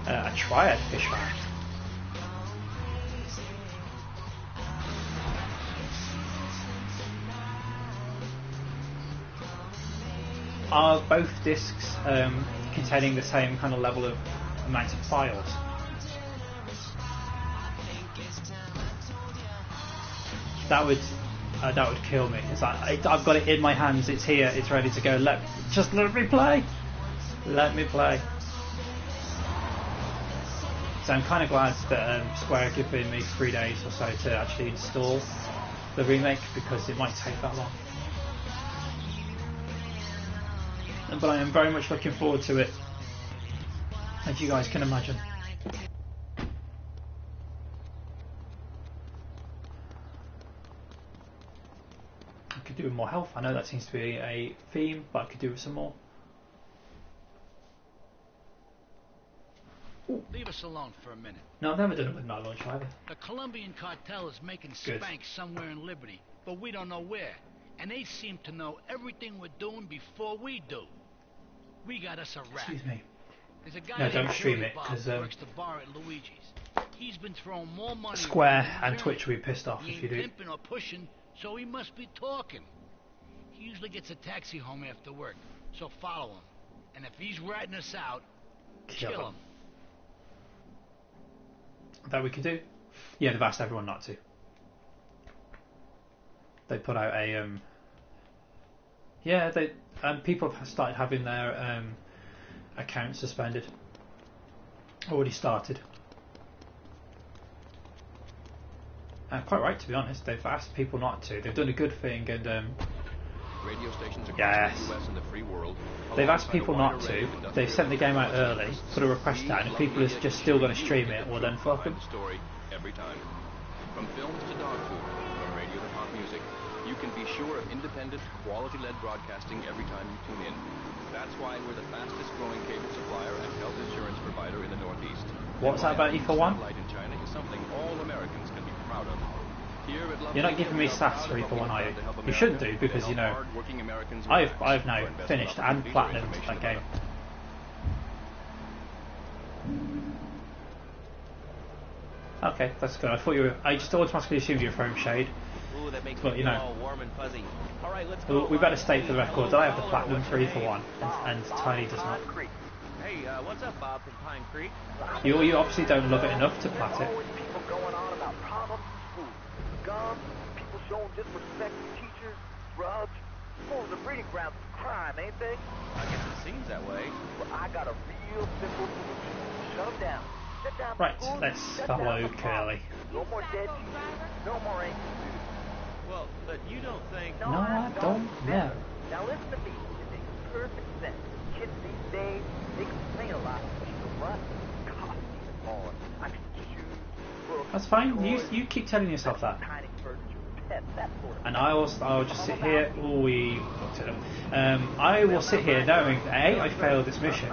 A triad fish farm. Are both discs containing the same kind of level of amount of files? That would kill me. It's like I've got it in my hands. It's here. It's ready to go. Just let me play. Let me play. So I'm kind of glad that Square have given me 3 days or so to actually install the remake, because it might take that long. But I am very much looking forward to it, as you guys can imagine. I could do with more health. I know that seems to be a theme, but I could do with some more. Ooh. Leave us alone for a minute. No, I've never done it with my launch either. The Colombian cartel is making spank somewhere in Liberty, but we don't know where. And they seem to know everything we're doing before we do. We got us a rap. Excuse me. There's a guy no, don't stream it, because works the bar at Luigi's. He's been throwing more money. Square and Twitch will be pissed off if you do. He ain't pimping or pushing, so he must be talking. He usually gets a taxi home after work, so follow him. And if he's ratting us out, kill him. That we could do? Yeah, they've asked everyone not to. They put out a Yeah, they people have started having their accounts suspended. Already started. Quite right, to be honest. They've asked people not to. They've done a good thing, and Radio stations across yes, the US and the free world, they've asked people not to. They've sent the game out early, put a request down, and people are just still going to stream it. Well, then fuck them. Story every time. From films to dog food, from radio to pop music, you can be sure of independent, quality-led broadcasting every time you tune in. That's why we're the fastest-growing cable supplier and health insurance provider in the Northeast. What's that about E4-1? Satellite in China is something all Americans can be proud of. Here at Love You're not giving me stats for E4-1, are you? You shouldn't do, because, you know, I've now finished and platinumed that game. Okay, that's good. I thought you were. I just automatically assumed you were throwing shade. Ooh, that makes but, me you feel know, all warm and fuzzy. All right, let's well, go. we better state for the record that I have the platinum for E4-1, and Tiny does not. Hey, what's up, Bob from Pine Creek? You obviously don't love it enough to plat it. People going on about problems in school. Guns, people showing disrespect to teachers, drugs. Schools are breeding grounds for crime, ain't they? I guess it seems that way. Well, I got a real simple solution. Shut them down. Shut down the Right, schools, let's shut follow down the Curly. No more dead teachers. No more angry students. Well, but you don't think... No, I don't know. Now listen to me. It makes perfect sense. Kids these days, they complain a lot. You know what? Coffee and all. I mean, shoes, books, That's fine. toys, You keep telling yourself that. tiny furniture, pets, that sort of And I'll just sit here. Oh, we looked it up. I will sit here knowing that A, I failed this mission,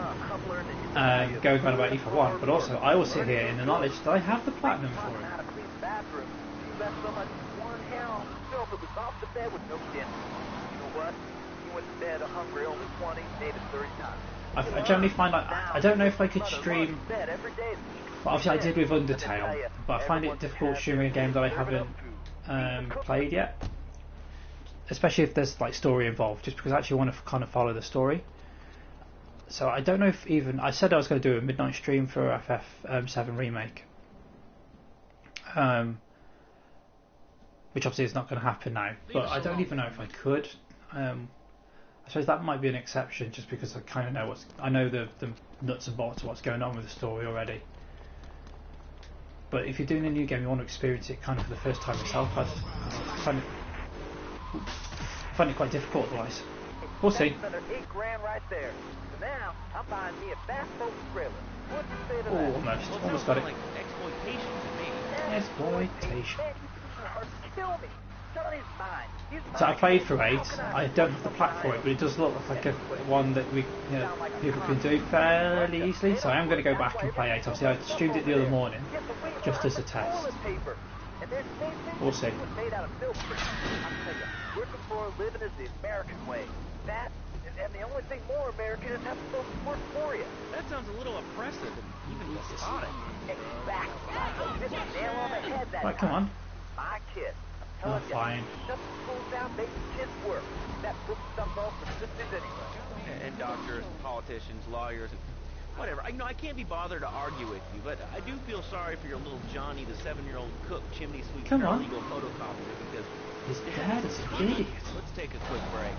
going on about E4-1, but also I will sit here in the knowledge that I have the platinum for it. how to clean the bathroom. You left so much worn hair on the stove it was off the bed with no dinner. You know what? You went to bed hungry only 20, maybe 30 times. I generally find I don't know if I could stream. Bed every day. But obviously I did with Undertale, but I find it difficult streaming a game that I haven't played yet, especially if there's like story involved, just because I actually want to kind of follow the story. So I don't know if even I said I was going to do a midnight stream for FF7 remake, which obviously is not going to happen now, but I don't even know if I could. I suppose that might be an exception, just because I kind of know I know the nuts and bolts of what's going on with the story already. But if you're doing a new game, you want to experience it kind of for the first time yourself. I find it quite difficult otherwise. We'll see. That's another $8 right there. So now I'm buying me a fast boat trailer. What do you say to Oh, that? almost got it. Like exploitation to me. Exploitation. Man, you hard to kill me. Johnny's mine. He's So I mine. played through 8. I don't have the plat for it, but it does look like a one that people can do fairly easily. So I am going to go back and play 8. Obviously, I streamed it the other morning, just as a test. We'll see. Made out of milk. I tell you, working for a living is the American way. That and the only thing more American is having folks work for you. That sounds a little oppressive and even despotic. Exactly. Hit the nail on the head that Right, come on. My kid. Oh, fine. Shut the schools down, make the kids work. That book stuff off the sisters anyway. And doctors, politicians, lawyers, and whatever. I can't be bothered to argue with you, but I do feel sorry for your little Johnny, the 7-year-old cook, chimney sweep, Come on. paralegal photocopier, because His dad is an idiot. Let's take a quick break.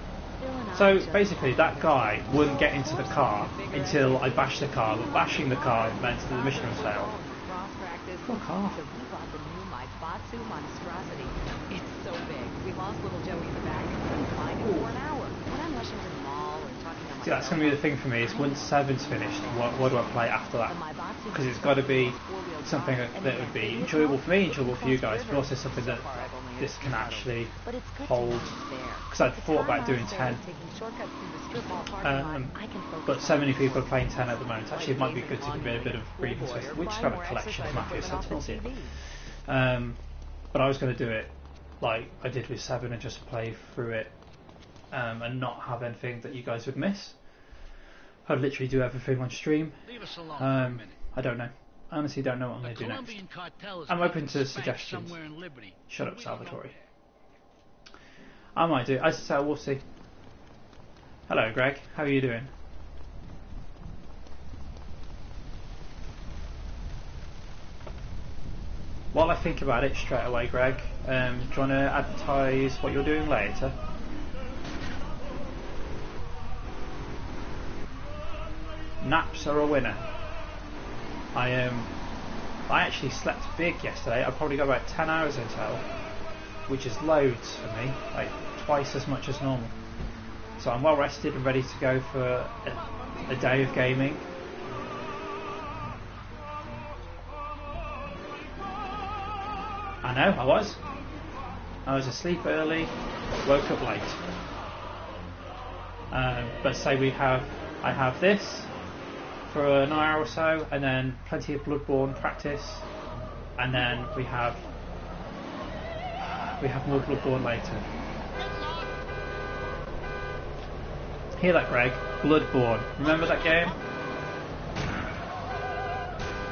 So basically, that guy wouldn't get into the car until I bashed the car. But bashing the car meant that the mission was failed. Fuck off. So we bought the new Maibatsu monstrosity. It's so big. We lost little Joey in the back and couldn't find him for an hour. When I'm rushing to the mall or talking on my See, that's going to be the thing for me. Is once 7's finished, what do I play after that? Because it's got to be something that would be enjoyable for me, enjoyable for you guys, but also something that this can actually hold. Because I thought about doing 10, but so many people are playing 10 at the moment. Actually, it might be good to give it a bit of breathing space. Which got a collection of Mafia Sentinels here. But I was going to do it like I did with 7 and just play through it and not have anything that you guys would miss. I'd literally do everything on stream. Leave us alone for a minute. I don't know. I honestly don't know what I'm going to do next. Colombian cartel is I'm open to back suggestions. somewhere in Liberty. Shut up, Salvatore. I might do. As I say, we'll see. Hello, Greg. How are you doing? While I think about it straight away, Greg, do you want to advertise what you're doing later? naps are a winner. I actually slept big yesterday. I probably got about 10 hours in total, which is loads for me, like twice as much as normal. So I'm well rested and ready to go for a day of gaming. I know, I was asleep early, woke up late. But say I have this for an hour or so, and then plenty of Bloodborne practice, and then we have more Bloodborne later. Hear that, Greg? Bloodborne. Remember that game?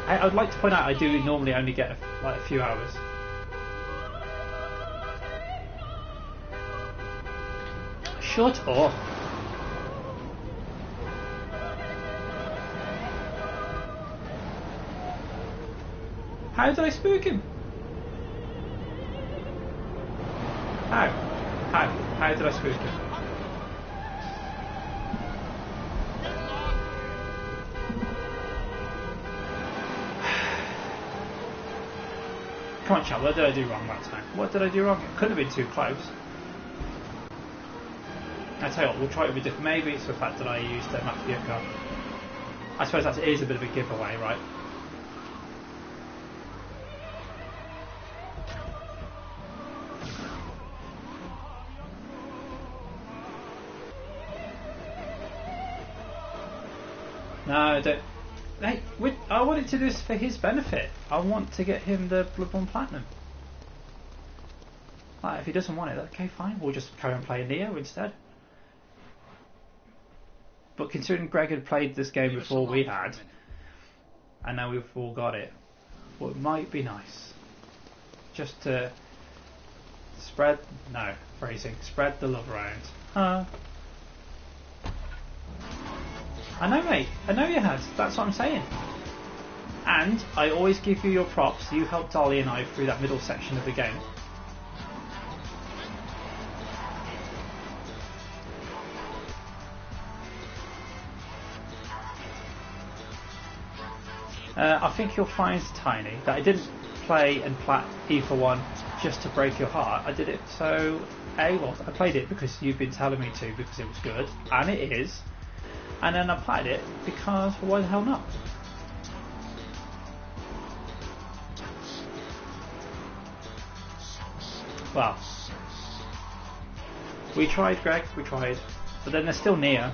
I would like to point out I do normally only get like a few hours. Shut up. How did I spook him? How did I spook him? Come on, chat, what did I do wrong that time? What did I do wrong? It couldn't have been too close. I tell you what, we'll try it with a different. Maybe it's the fact that I used the Mafia card. I suppose that is a bit of a giveaway, right? No, don't. Hey, I wanted to do this for his benefit. I want to get him the Bloodborne Platinum. Like, if he doesn't want it, okay, fine. We'll just carry on playing Neo instead. But considering Greg had played this game before we had, and now we've all got it, well, it might be nice just to spread the love around. Huh? I know, mate. I know you had. That's what I'm saying. And I always give you your props. You helped Ollie and I through that middle section of the game. I think you'll find, Tiny, that I didn't play and plat E for 1 just to break your heart. I did it so, I played it because you've been telling me to, because it was good, and it is, and then I played it because why the hell not? Well, we tried, Greg, we tried, but then there's still Neo.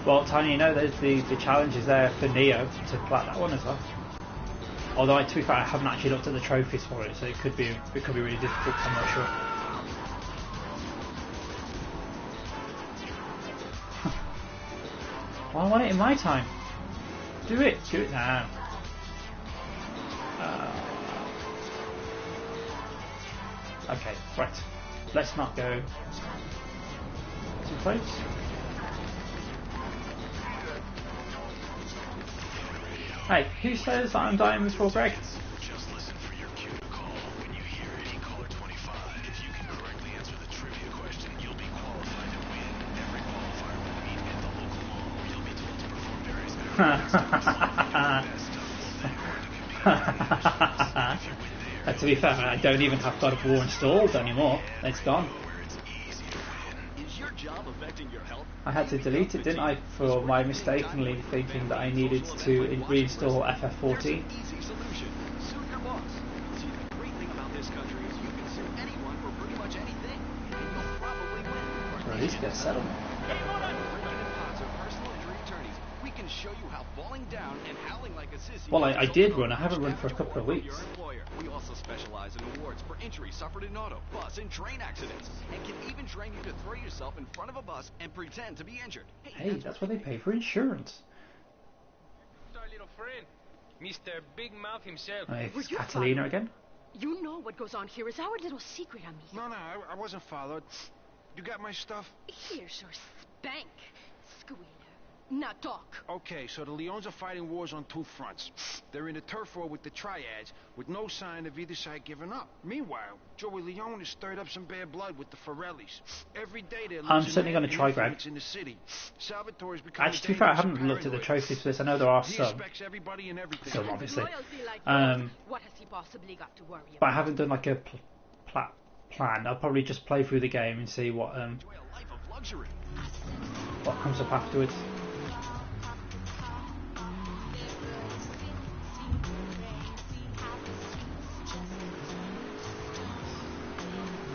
Well, Tony, you know there's the challenge is there for Neo to plat that one as well. Although, to be fair, I haven't actually looked at the trophies for it, so it could be really difficult. I'm not sure. Well, I want it in my time. Do it now. Okay, right. Let's not go too close. Hey, who says that I'm dying before Greg? Just listen for your cue to call. When you hear any caller 25, if you can correctly answer the trivia question, you'll be qualified to win. Every qualifier will meet at the local mall where you'll be told to perform various To be fair, I don't even have God of War installed anymore. It's gone. I had to delete it, didn't I, for my mistakenly thinking that I needed to reinstall FF14. Or at least get a settlement. Well, I did run. I haven't run for a couple of weeks. We also specialize in awards for injuries suffered in auto, bus, and train accidents, and can even train you to throw yourself in front of a bus and pretend to be injured. Hey, that's what they pay for insurance. Our little friend, Mr. Big Mouth himself. It's Catalina again. You know what goes on here is our little secret, amigo. No, I wasn't followed. You got my stuff? Here's your spank, squealer. Now talk. Okay, so the Leones are fighting wars on two fronts. They're in a turf war with the Triads, with no sign of either side giving up. Meanwhile, Joey Leone has stirred up some bad blood with the Forellis. Every day they're I'm certainly going to try, Greg. in the city. Salvatore's Actually, to be fair, I haven't looked at the trophies for this. I know there are some. Everybody and everything. Some, obviously. What has he possibly got to worry about? But I haven't done like a plan. I'll probably just play through the game and see what comes up afterwards.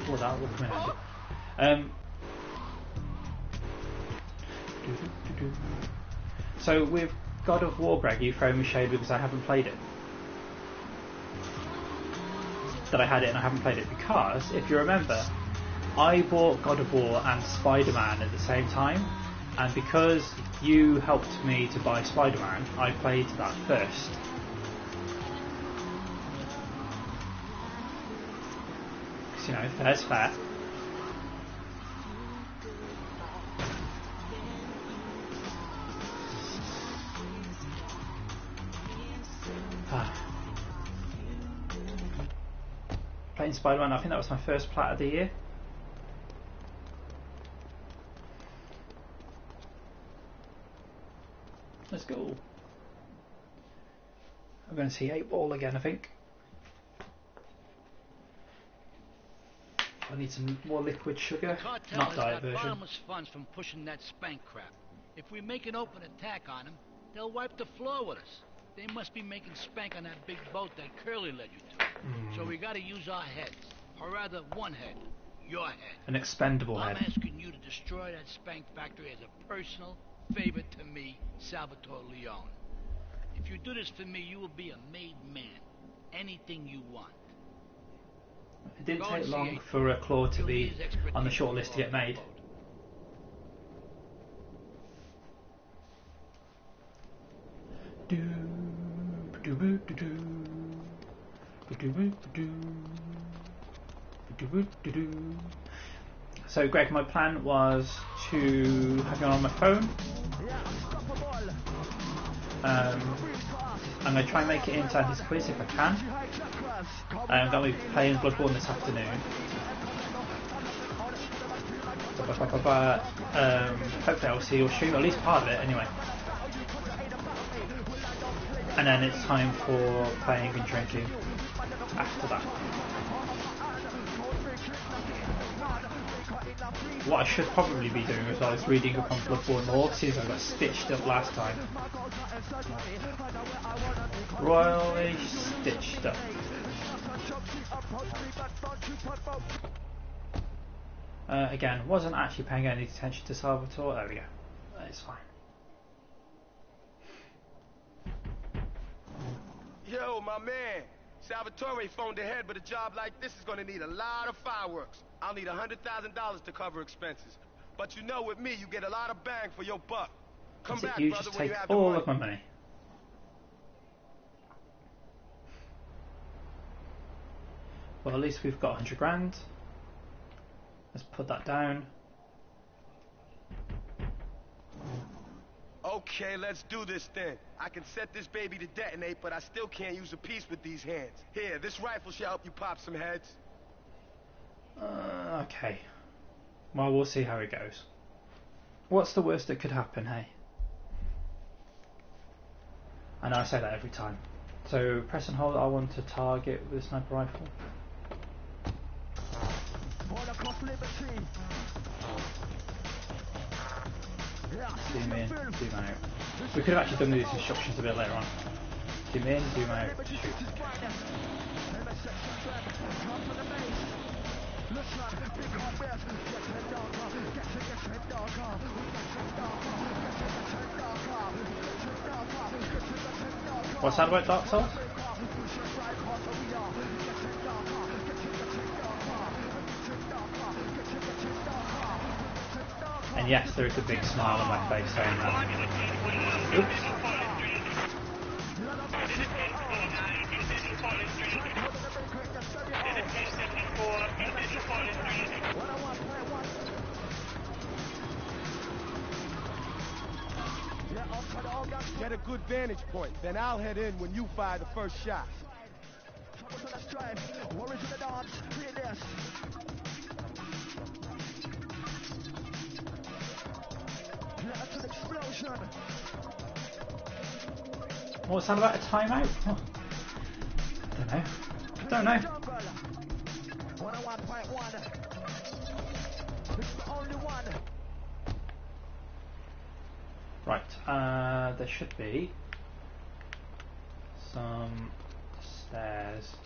What that would come in. So with God of War, Greg, you throw me shade because I haven't played it. That I had it and I haven't played it because, if you remember, I bought God of War and Spider-Man at the same time, and because you helped me to buy Spider-Man, I played that first. You know, fair's fair. Playing Spider-Man, I think that was my first plat of the year. Let's go. I'm going to see 8 Ball again, I think. I need some more liquid sugar, not diet version. Bottomless funds from pushing that spank crap. If we make an open attack on them, they'll wipe the floor with us. They must be making spank on that big boat that Curly led you to. So we gotta use our heads. Or rather, one head. Your head. An expendable head. I'm asking you to destroy that spank factory as a personal favor to me, Salvatore Leone. If you do this for me, you will be a made man. Anything you want. It didn't take long for a Claw to be on the shortlist to get made. So Greg, my plan was to have you on my phone. I'm going to try and make it inside this quiz if I can. I'm going to be playing Bloodborne this afternoon. Hopefully I'll see your stream, at least part of it anyway. And then it's time for playing and drinking after that. What I should probably be doing as well is reading up on Bloodborne lore, since I got stitched up last time. Royally stitched up. Again, wasn't actually paying any attention to Salvatore. There we go. It's fine. Yo, my man. Salvatore phoned ahead, but a job like this is gonna need a lot of fireworks. I'll need $100,000 to cover expenses. But you know, with me, you get a lot of bang for your buck. Come back, you brother, just when take you have the all money. of my money. Well, at least we've got 100 grand. Let's put that down. Okay, let's do this then. I can set this baby to detonate, but I still can't use a piece with these hands. Here, this rifle should help you pop some heads. Okay. Well, we'll see how it goes. What's the worst that could happen, hey? I know I say that every time. So, press and hold R1 to target with a sniper rifle. Zoom in, zoom out. We could have actually done these instructions a bit later on. Zoom in, zoom out, shoot. What's that about Dark Souls? And yes, there is a big smile on my face saying that. Oops. Get a good vantage point, then I'll head in when you fire the first shot. What's that about a timeout? Oh. I don't know. 101.1. This is the only one. Right, there should be some stairs.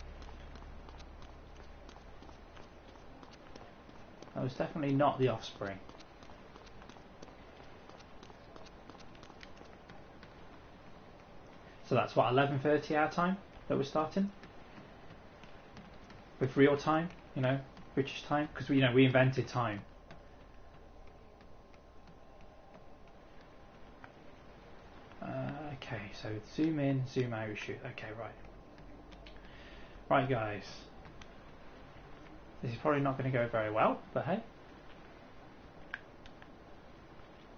That was definitely not the Offspring. So that's what, 11:30 our time that we're starting? With real time, you know, British time? Because we invented time. Okay, so zoom in, zoom out, shoot. Okay, right. Right, guys. This is probably not going to go very well, but hey.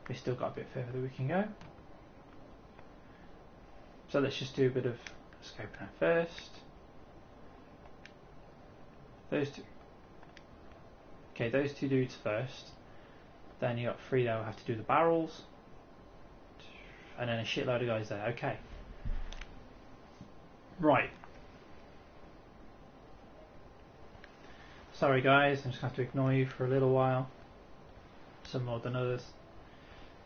We've still got a bit further that we can go. So let's just do a bit of scoping out first. Those two. Okay, those two dudes first. Then you got three that will have to do the barrels. And then a shitload of guys there. Okay. Right. Sorry guys, I'm just going to have to ignore you for a little while. Some more than others.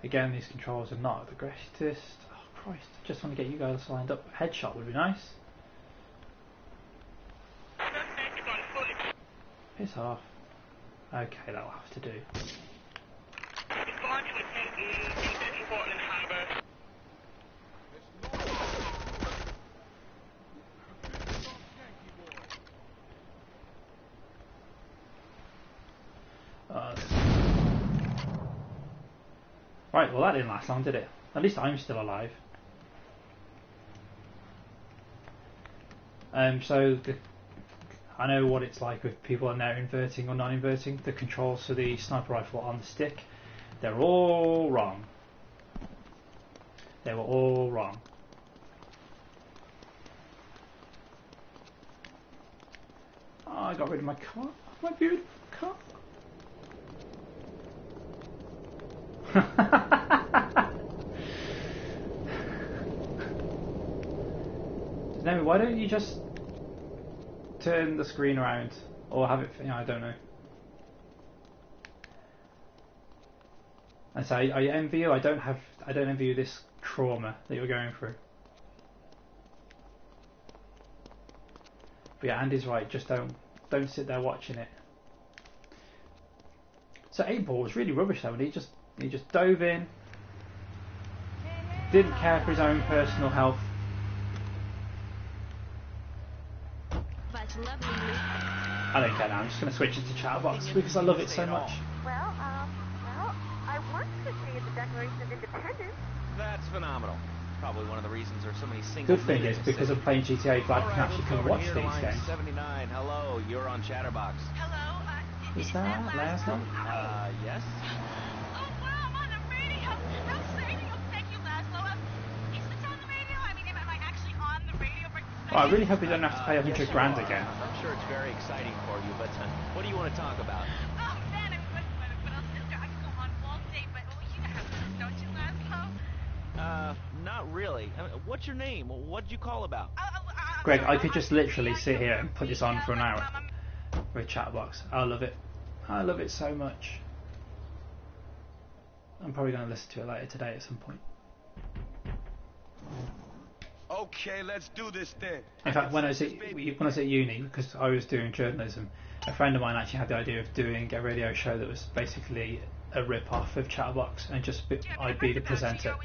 Again, these controls are not the greatest. Oh Christ, just want to get you guys lined up. Headshot would be nice. Piss off. Okay, that'll have to do. Right, well that didn't last long, did it? At least I'm still alive. So I know what it's like with people are now inverting or non-inverting. The controls for the sniper rifle on the stick, they're all wrong. They were all wrong. Oh, I got rid of my car. My beautiful car. No, why don't you just turn the screen around or have it? I don't know. And so I envy you. I don't envy you this trauma that you're going through. But yeah, Andy's right. Just don't sit there watching it. So 8-Ball was really rubbish though, and he just dove in. Didn't care for his own personal health. I don't care now, I'm just going to switch it to Chatterbox because I love it so much. Well, I worked today at the Declaration of Independence. That's phenomenal. Probably one of the reasons there's so many single. Good thing is, because I'm playing GTA, Vlad can actually come and watch these games. 79, hello, you're on Chatterbox. Hello, is that Laszlo? Yes. Oh wow, I'm on the radio. How exciting! Oh, thank you, Laszlo. Is this on the radio? I mean, am I actually on the radio? Well, I really hope we don't have to pay 100 grand again. I'm sure it's very exciting for you, but what do you want to talk about? Oh man, I mean, what else is there? I could go on all day, but you have this, don't you, Laszlo? Not really. What's your name? What'd you call about? Greg, I could just literally sit here and put this on for an hour with Chatterbox. I love it. I love it so much. I'm probably going to listen to it later today at some point. Okay, let's do this then. In fact, when I was at uni, because I was doing journalism, a friend of mine actually had the idea of doing a radio show that was basically a rip-off of Chatterbox, and I'd be the presenter,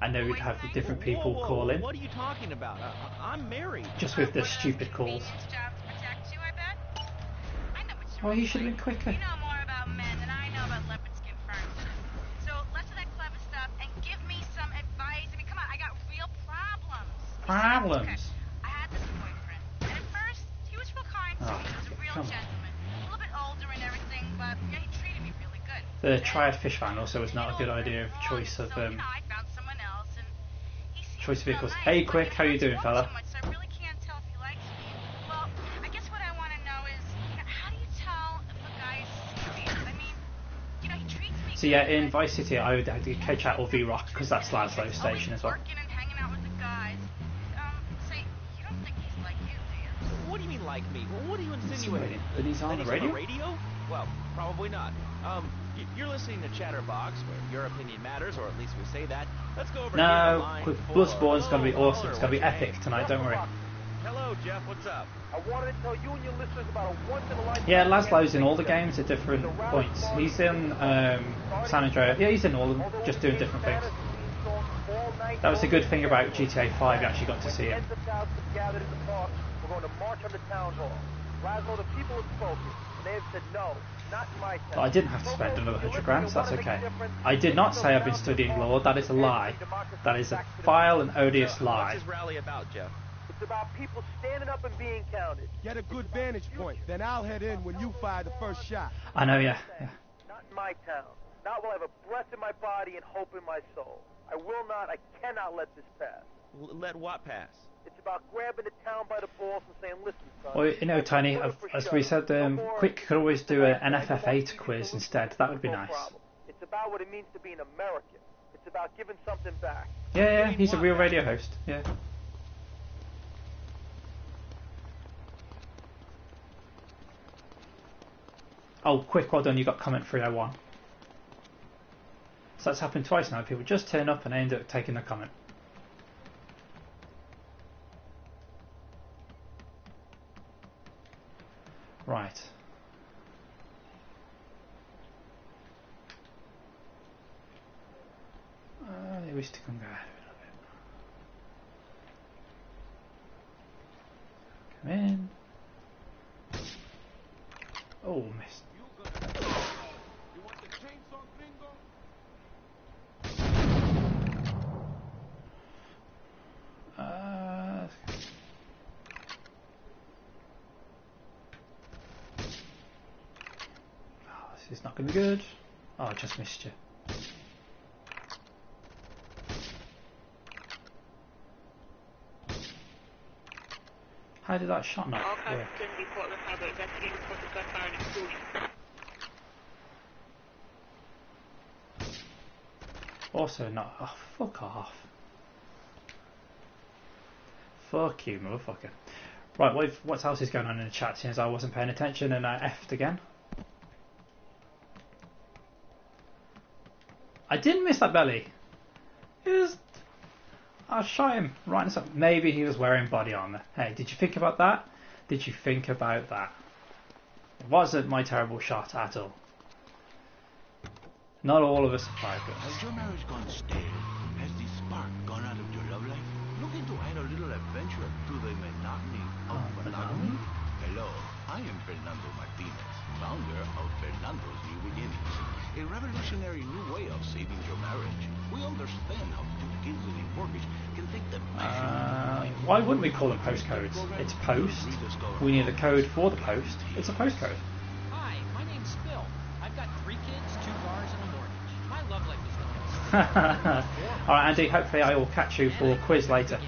and they would have different people call in. What are you talking about? I'm married. Just with the stupid calls. Oh, you should have been quicker. You know more about men than I know about leopard skin ferns. So less of that clever stuff and give me some advice. I mean, come on, I got real problems. Problems? Okay. I had this boyfriend. And at first, he was real kind to me. He was a real gentleman. A little bit older and everything, but yeah, he treated me really good. The Triad Fish Fan also was not a good idea of choice of... So, I found someone else, and choice vehicles. Hey, Quick, how you doing, fella? So I really can't tell if he likes me. Well, I guess what I want to know is, how do you tell if a guy is serious? I mean, he treats me. So yeah, in Vice City, I would have to K-Chat or V-Rock because that's Laszlo's station as well. Working and hanging out with the guys. Say, you don't think he's like you, do you? What do you mean like me? Well, what are you insinuating? That he's on the radio? Well, probably not. You're listening to Chatterbox, where your opinion matters, or at least we say that. Let's go over here to line 4. Bloodborne's going to be awesome. It's going to be epic tonight, don't worry. Hello, Jeff, what's up? I wanted to tell you and your listeners about a once-in-a-lifetime... Yeah, Laszlo's in all the games at different points. He's in San Andreas. Yeah, he's in all of them, just doing different things. That was the good thing about GTA 5, you actually got to see him. We're going to march on the town hall. Laszlo, the people have spoken, and they have said no, not in my town. But I didn't have to spend another 100 grand, so that's okay. I did not say I've been studying law. That is a lie. That is a vile and odious lie. What's this rally about, Jeff? It's about people standing up and being counted. Get a good vantage point, then I'll head in when you fire the first shot. I know, yeah. Not in my town. Not while I have a breath in my body and hope in my soul. I will not, I cannot let this pass. Let what pass? It's about grabbing the town by the balls and saying, listen, son. Well, you know, Tiny, as we said, Quick could always do an FF8 quiz instead. That would be nice. It's about what it means to be an American. It's about giving something back. Yeah, he's a real radio host. Yeah. Oh, Quick, well done, you got comment 301. So that's happened twice now. People just turn up and end up taking the comment. Right. I wish to come back a little bit. Come in. Oh, missed. You want the chainsaw, gringo? This is not going to be good. Oh, I just missed you. How did that shot not work? Also not... Oh, fuck off. Fuck you, motherfucker. Right, what else is going on in the chat since I wasn't paying attention and I effed again? I didn't miss that belly. I shot him right in the side. Maybe he was wearing body armor. Hey, did you think about that? Did you think about that? It wasn't my terrible shot at all. Not all of us are fire guns. Has your marriage gone stale? Has the spark gone out of your love life? Looking to add a little adventure to the monotony of monogamy? Hello, I am Fernando Martinez, founder of Fernando's New Beginnings, a revolutionary new way of saving your marriage. We understand how two kids and a mortgage can take the why wouldn't we call them postcodes? It's post. We need a code for the post. It's a postcode. Hi, my name's Phil. I've got 3 kids, 2 cars, and a mortgage. My love life is going. Alright, Andy, hopefully I will catch you for a quiz later.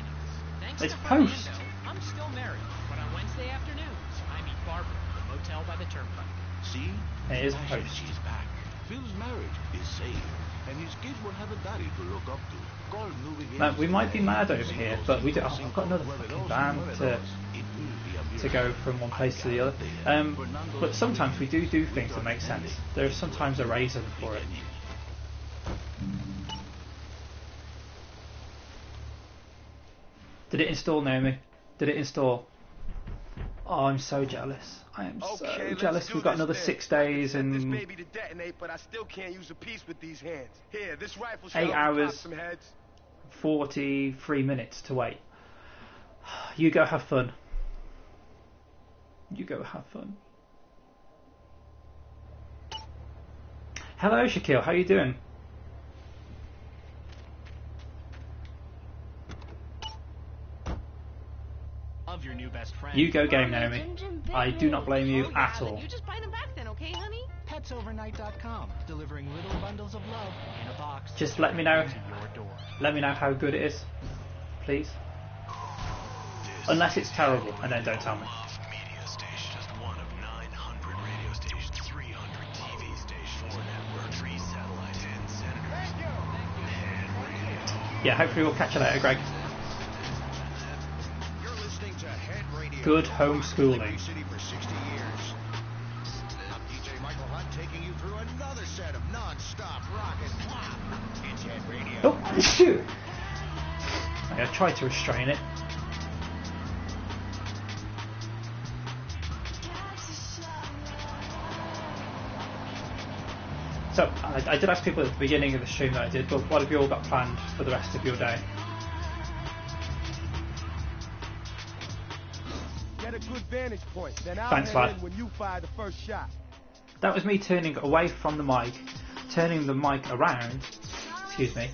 It's post. I'm still married, but on Wednesday afternoons, I meet Barbara at the motel by the turnpike. See? It is post. She's back. Phil's marriage is safe, and his kids will have a daddy to look up to. Now, we might be mad over here, but we do. Oh, I've got another fucking van to go from one place to the other. But sometimes we do things that make sense. There's sometimes a reason for it. Did it install, Naomi? Did it install? Oh, I'm so jealous. I am so jealous. We've got another 6 days and this may be to detonate, but I still can't use a piece with these hands. Here, this rifle 8 hours, 43 minutes to wait. You go have fun. You go have fun. Hello, Shaquille. How you doing? Of your new best friend. You go game, Naomi. I do not blame you at all. You just buy them back then, okay, honey? Petsovernight.com, delivering little bundles of love in a box. Just let me know. Let me know how good it is. please. Unless it's terrible, and then don't tell me. Media station, just one of 900 radio stations, 300 TV stations, 4 networks, 3 satellites, 10 senators. Head Radio. Yeah, hopefully we'll catch you later, Greg. You're listening to Head Radio. Good homeschooling. City for 60 years. I'm DJ Michael Hunt taking you through another set of non-stop rock and pop. It's Head Radio. Oh, shoot! I tried to restrain it. So, I did ask people at the beginning of the stream that I did, but what have you all got planned for the rest of your day? Get a good vantage point, then I'll Thanks, head lad. in when you fire the first shot. That was me turning away from the mic, turning the mic around, excuse me,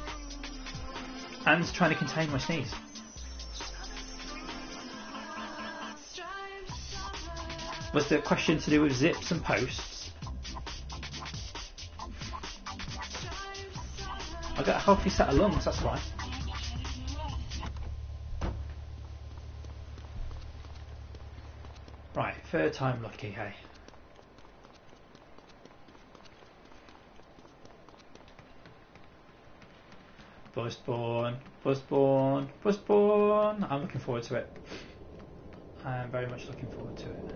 and trying to contain my sneeze. Was the question to do with zips and posts? I got a healthy set of lungs, that's why. Right, third time lucky, hey. Busborn, Busborn, Busborn. I'm looking forward to it. I am very much looking forward to it.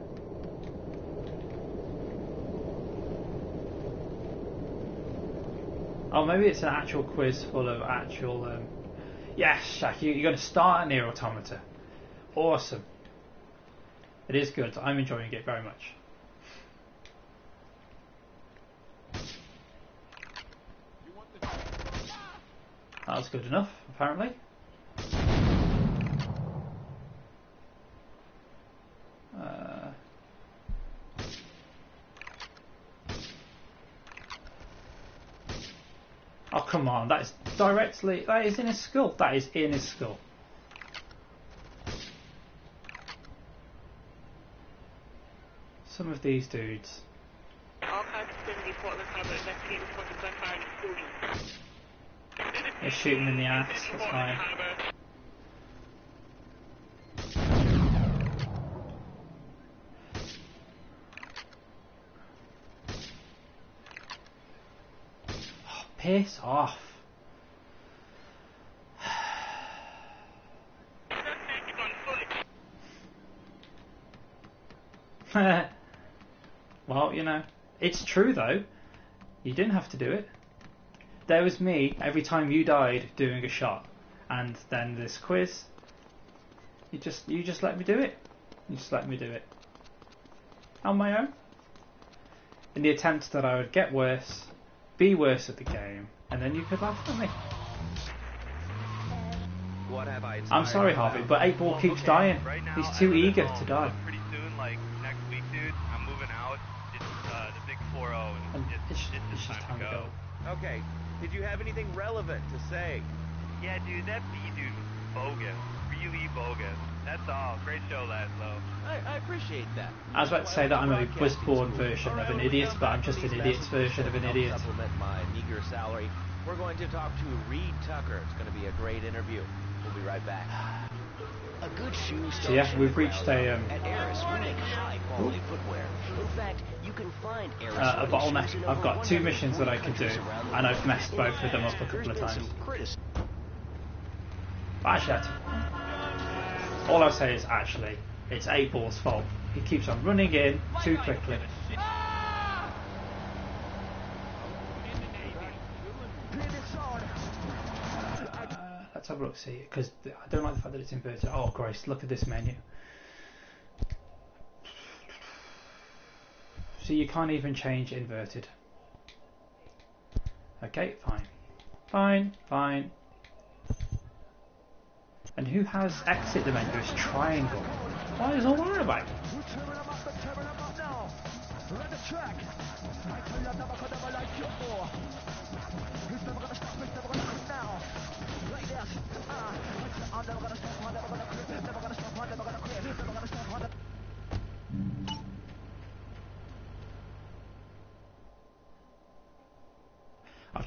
Oh, maybe it's an actual quiz full of actual... Yes, Shaq, you're going to start a Nier Automata. Awesome. It is good. I'm enjoying it very much. That was good enough, apparently. Oh, come on, that is directly... That is in his skull. That is in his skull. Some of these dudes. They shoot him in the ass, that's fine. Oh, piss off. Well, you know, it's true though. You didn't have to do it. There was me every time you died doing a shot, and then this quiz. You just let me do it. You just let me do it on my own, in the attempt that I would get worse, be worse at the game, and then you could laugh at me. What have I I'm sorry, Harvey, but 8-Ball keeps dying. Right now, He's too eager to die. Pretty soon, like next week, dude, I'm moving out. It's the big 4-0, and it's just time to go. Okay, did you have anything relevant to say? Yeah, dude, that B-dude was bogus. Really bogus. That's all. Great show, Laszlo. I appreciate that. I was about to say that I'm a Busborn version of an idiot, but I'm just an idiot's version of an idiot. Supplement my meager salary. We're going to talk to Reed Tucker. It's going to be a great interview. We'll be right back. A good shoe So yeah, we've reached a At Eris, we make high-quality footwear. In fact, you can find Eris a bottleneck. I've got 2 missions that I can do, and I've messed both of them up a couple of times. But actually, all I'll say is actually, it's 8-Ball's fault. He keeps on running in too quickly. Let's have a look, see, because I don't like the fact that it's inverted. Oh, Grace, look at this menu. So you can't even change inverted. Okay, fine. Fine, fine. And who has exit the menu as triangle? What is all that about?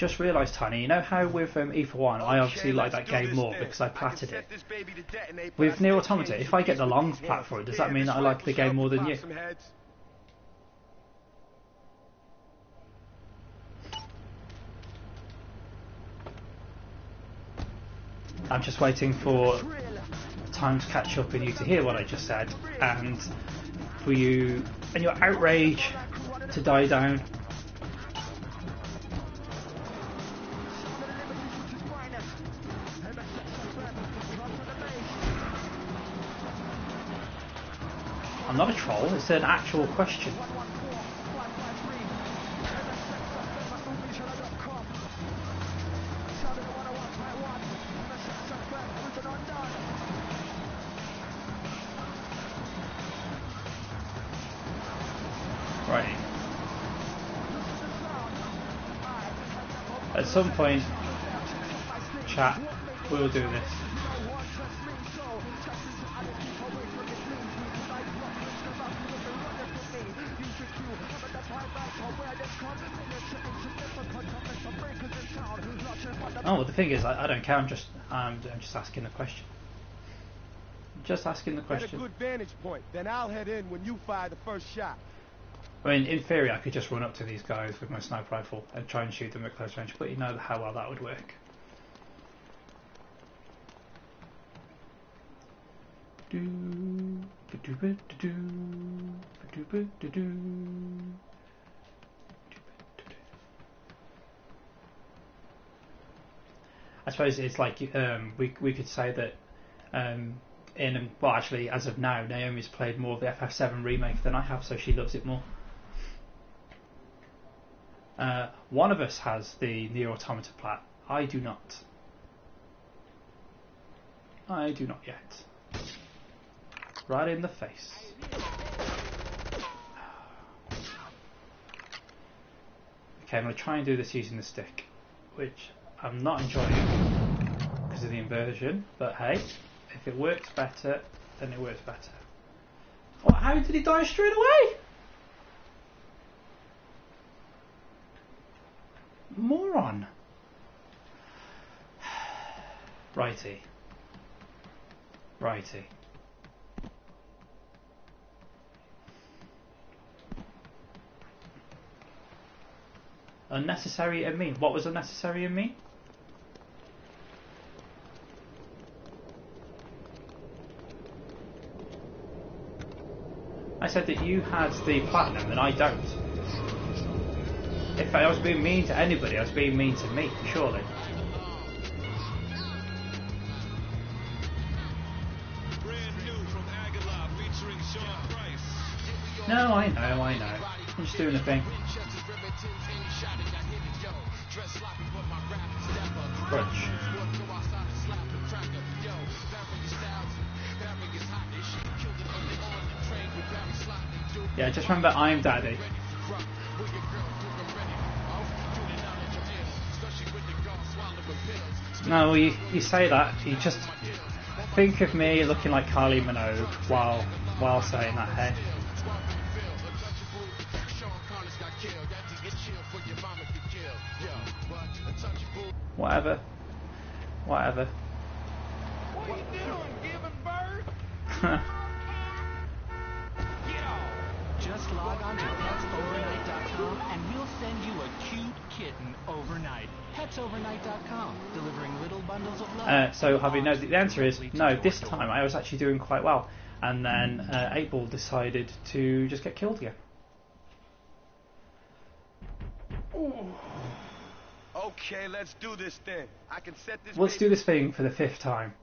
just realised, Tiny, you know how with E for One, I obviously like that game more because I platted it. With Nier Automata, if I get the long plat for it, does that mean that I like the game more than you? I'm just waiting for time to catch up and you to hear what I just said, and for you and your outrage to die down. I'm not a troll, it's an actual question. Right. At some point, chat, we'll do this. Oh, well, the thing is, I don't care. I'm just asking the question. Just asking the question. Get a good vantage point. Then I'll head in when you fire the first shot. I mean, in theory, I could just run up to these guys with my sniper rifle and try and shoot them at close range, but you know how well that would work. I suppose it's like we could say that well, actually, as of now, Naomi's played more of the FF7 remake than I have, so she loves it more. One of us has the Nier Automata plat. I do not. I do not yet. Right in the face. Okay, I'm going to try and do this using the stick, which I'm not enjoying because of the inversion, but hey, if it works better, then it works better. Oh, how did he die straight away? Moron. Righty. Righty. Unnecessary and mean. What was unnecessary and mean? I said that you had the platinum and I don't. If I was being mean to anybody, I was being mean to me, surely. No, I know. I'm just doing a thing. Crunch. Yeah, just remember, I'm Daddy. No, you say that, you just think of me looking like Kylie Minogue while saying that, hey? Whatever. Whatever. What are you doing, giving birth? Just log on to petsovernight.com and we'll send you a cute kitten overnight. Petsovernight.com, delivering little bundles of love. So, Harvey, no, the answer is no. This time I was actually doing quite well, and then 8Ball decided to just get killed again. Ooh. Okay, let's do this then. I can set this. Let's do this thing for the 5th time.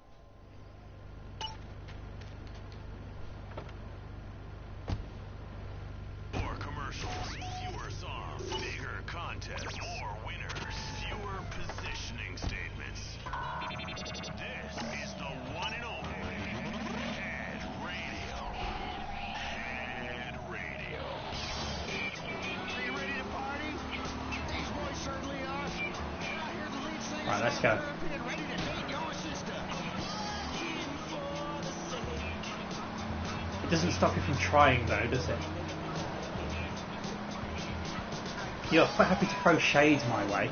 More commercials, fewer songs, bigger contests, more winners, fewer positioning statements. This is the one and only Head Radio. Head Radio. Are you ready to party? These boys certainly are. Here's the lead singer. Right, let's go. Ready to hate your sister. It doesn't stop you from trying, though, does it? You're quite happy to throw shades my way.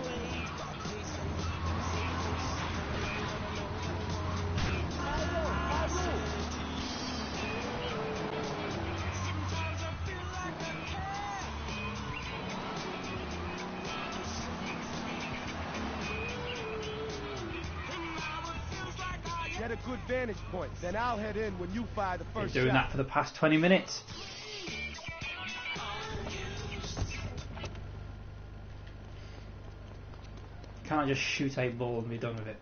Get a good vantage point, then I'll head in when you fire the first Been doing shot. that for the past 20 minutes. Can't I just shoot a ball and be done with it?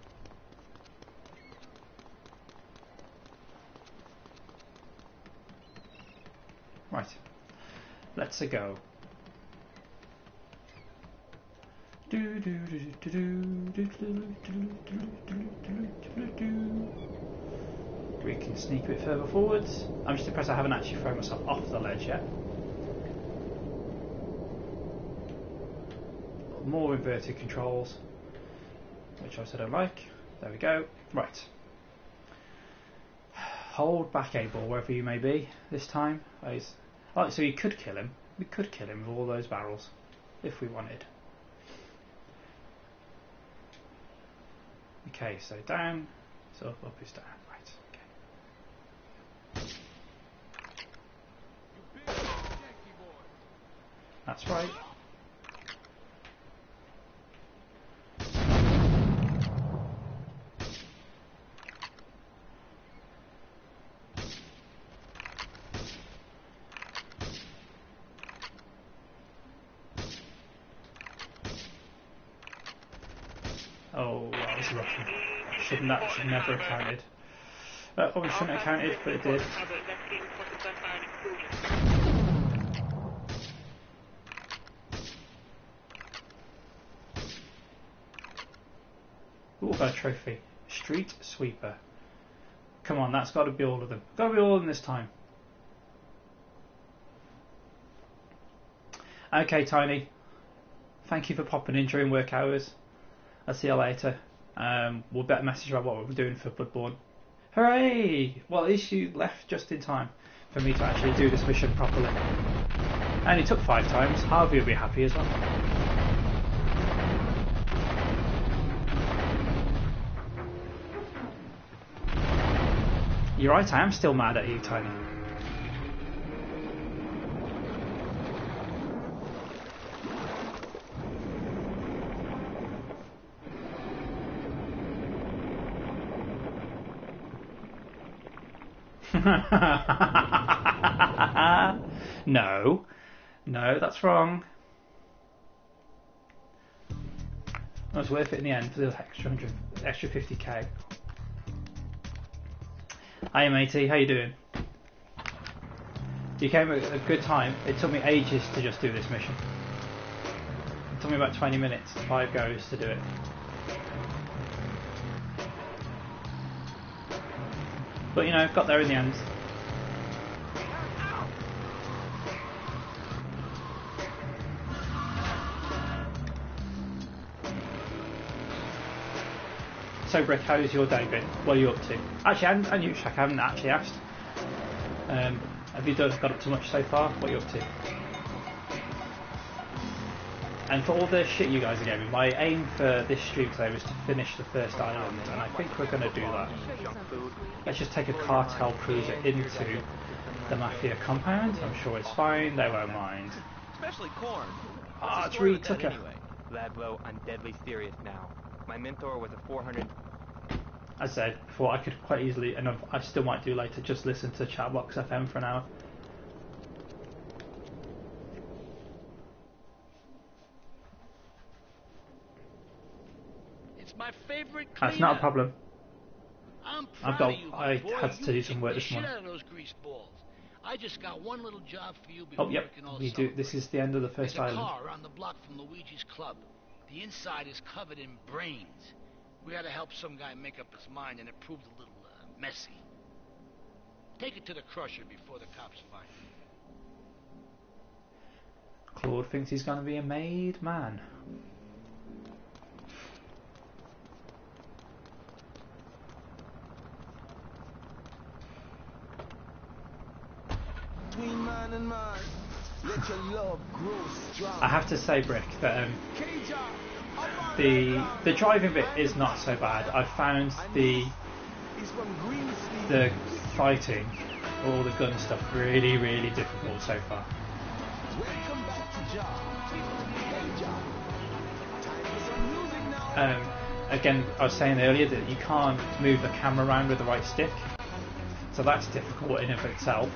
Right, let's go. We can sneak a bit further forwards. I'm just impressed I haven't actually thrown myself off the ledge yet. More inverted controls, which I also don't like. There we go. Right. Hold back A ball wherever you may be this time. Oh, so you could kill him. We could kill him with all those barrels if we wanted. Okay, so down, so up is down. Right, okay. That's right. Oh, that was rough. Should never have counted. That probably shouldn't have counted, but it did. Ooh, got a trophy. Street sweeper. Come on, that's got to be all of them. Got to be all of them this time. Okay, Tiny. Thank you for popping in during work hours. I'll see you later. We'll better message about what we're doing for Bloodborne. Hooray! Well, at least you left just in time for me to actually do this mission properly. And it took 5 times. Harvey will be happy as well. You're right, I am still mad at you, Tiny. No, that's wrong. It was worth it in the end for the extra 50k. Hi matey, how you doing? You came at a good time. It took me ages to just do this mission. It took me about 20 minutes, 5 goes to do it. But you know, got there in the end. So Brick, how's your day been? What are you up to? Actually, and you, Shaq, I haven't actually asked. Have you got up to much so far? What are you up to? And for all the shit you guys are giving me, my aim for this stream today was to finish the first island, and I think we're going to do that. Let's just take a cartel cruiser into the Mafia compound. I'm sure it's fine, they won't mind. Especially corn. Ah, it's Reed Tucker. Anyway, Ladlow, I'm deadly serious now. My mentor was a 400... As I said before, I could quite easily, and I still might do later, just listen to Chatbox FM for an hour. It's my favorite cleaner. That's not a problem. I'm proud of you, I boy. had to do some work this You morning. kicked the shit out of those grease balls. I just got one little job for you before Oh, yep. working all We summer. do. This is the end of the first There's a island. car around the block from Luigi's club. The inside is covered in brains. We had to help some guy make up his mind, and it proved a little messy. Take it to the crusher before the cops find it. Claude thinks he's going to be a made man. Between man and man, let your love grow strong. I have to say, Brick, that the driving bit is not so bad. I've found the fighting, all the gun stuff, really, really difficult so far. Welcome back to Job. Hey, Job. Time for some music now. again, I was saying earlier that you can't move the camera around with the right stick, so that's difficult in and of itself.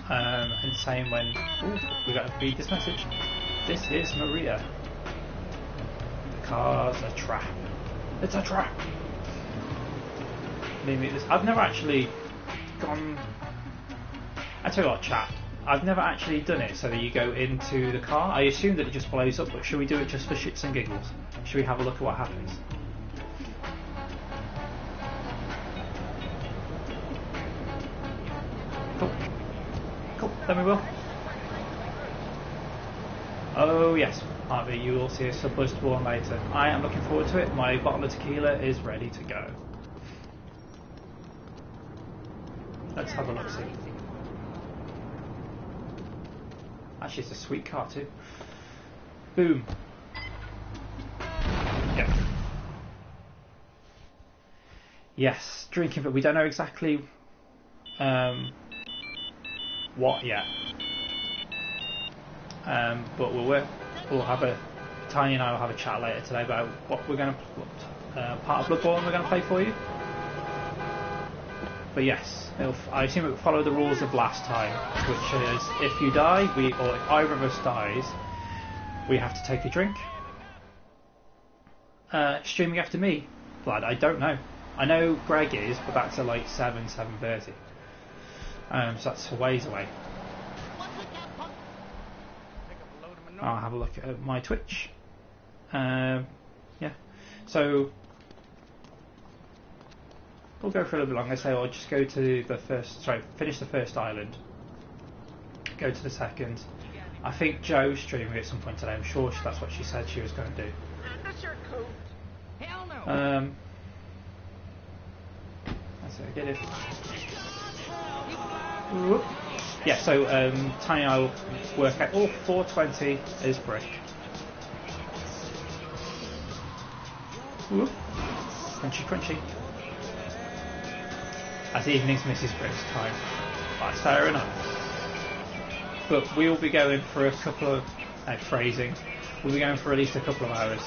And same when we got to read this message. This is Maria. The car's a trap. It's a trap. I've never actually gone. I tell you what, chat. I've never actually done it so that you go into the car. I assume that it just blows up, but should we do it just for shits and giggles? Should we have a look at what happens? Cool, then we will. Oh yes, Harvey, you will see us a Buzzspawn later. I am looking forward to it. My bottle of tequila is ready to go. Let's have a look, see. Actually, it's a sweet car too. Boom. Yep. Yes, drinking, but we don't know exactly what yet. But we'll have a Tiny and I will have a chat later today about what we're going to part of Bloodborne we're going to play for you. But yes, I assume it will follow the rules of last time, which is if you die, or if either of us dies, we have to take a drink. Streaming after me, Vlad, I don't know. I know Greg is, but that's at like 7:30. So that's a ways away. I'll have a look at my Twitch. Yeah, so we'll go for a little bit longer. So I'll just go to the first. Sorry, finish the first island. Go to the second. I think Joe's streaming at some point today. I'm sure that's what she said she was going to do. That's your coat. Hell no. That's it. Get it. Whoop. Yeah. So Tiny and I will work out. Oh, 420 is brick. Whoop. Crunchy, crunchy. As evening's Mrs. Brick's time. That's fair enough. But we'll be going for a couple of phrasing. We'll be going for at least a couple of hours.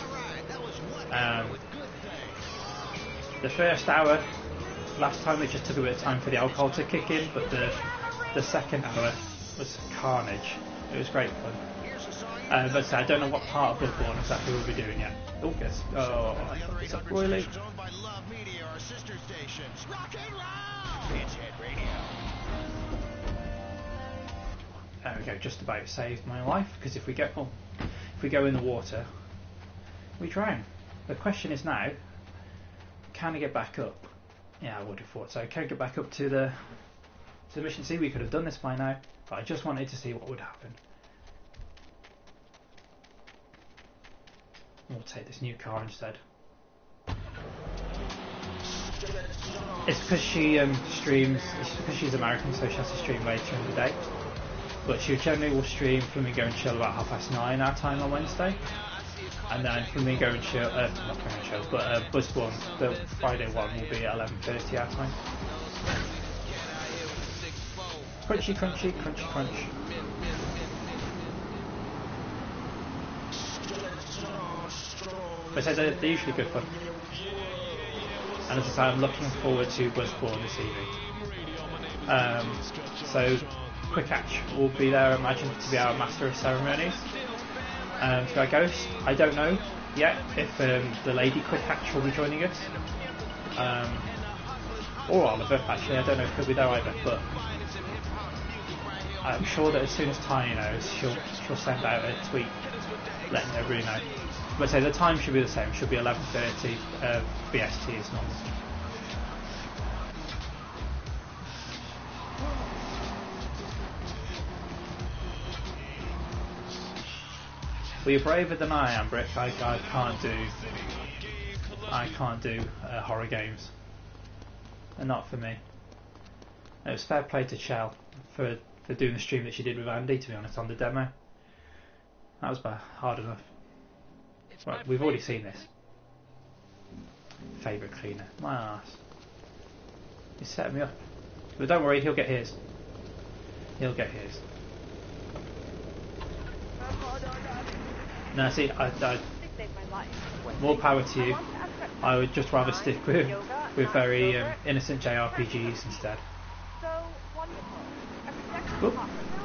The first hour, last time it just took a bit of time for the alcohol to kick in, but the second hour was carnage. It was great fun. But I don't know what part of Bloodborne exactly we'll be doing yet. Oh, guess. Oh, it's up royally. There we go. Just about saved my life, because if we go in the water, we drown. The question is now, can I get back up? Yeah, I would have thought so. Can I get back up to the mission? See, we could have done this by now, but I just wanted to see what would happen. We'll take this new car instead. It's because she streams. It's because she's American, so she has to stream later in the day. But she generally will stream Flamingo and Chill about 9:30 our time on Wednesday, and then Flamingo and Chill, not Flamingo and Chill, but Buzzspawn, the Friday one will be at 11:30 our time. Crunchy, crunchy, crunchy, crunch. But they're usually good fun. And as I say, I'm looking forward to Buzzspawn this evening. So Quick Hatch will be there, I imagine, to be our Master of Ceremonies. To our Ghost, I don't know yet if the Lady Quick Hatch will be joining us. Or Oliver, actually, I don't know if he'll be there either, but I'm sure that as soon as Tiny knows, she'll send out a tweet letting everybody know. But say the time should be the same, should be 11:30 BST as normal. Well, you're braver than I am, Brick. I can't do horror games. They're not for me. It was fair play to Chell for doing the stream that she did with Andy, to be honest, on the demo. That was hard enough. Right, we've already seen this. Favourite cleaner. My ass. He's setting me up. But don't worry, he'll get his. He'll get his. No, see, saved my life. More power to you. I would just rather stick with very innocent JRPGs instead. So wonderful. I protected the hospital.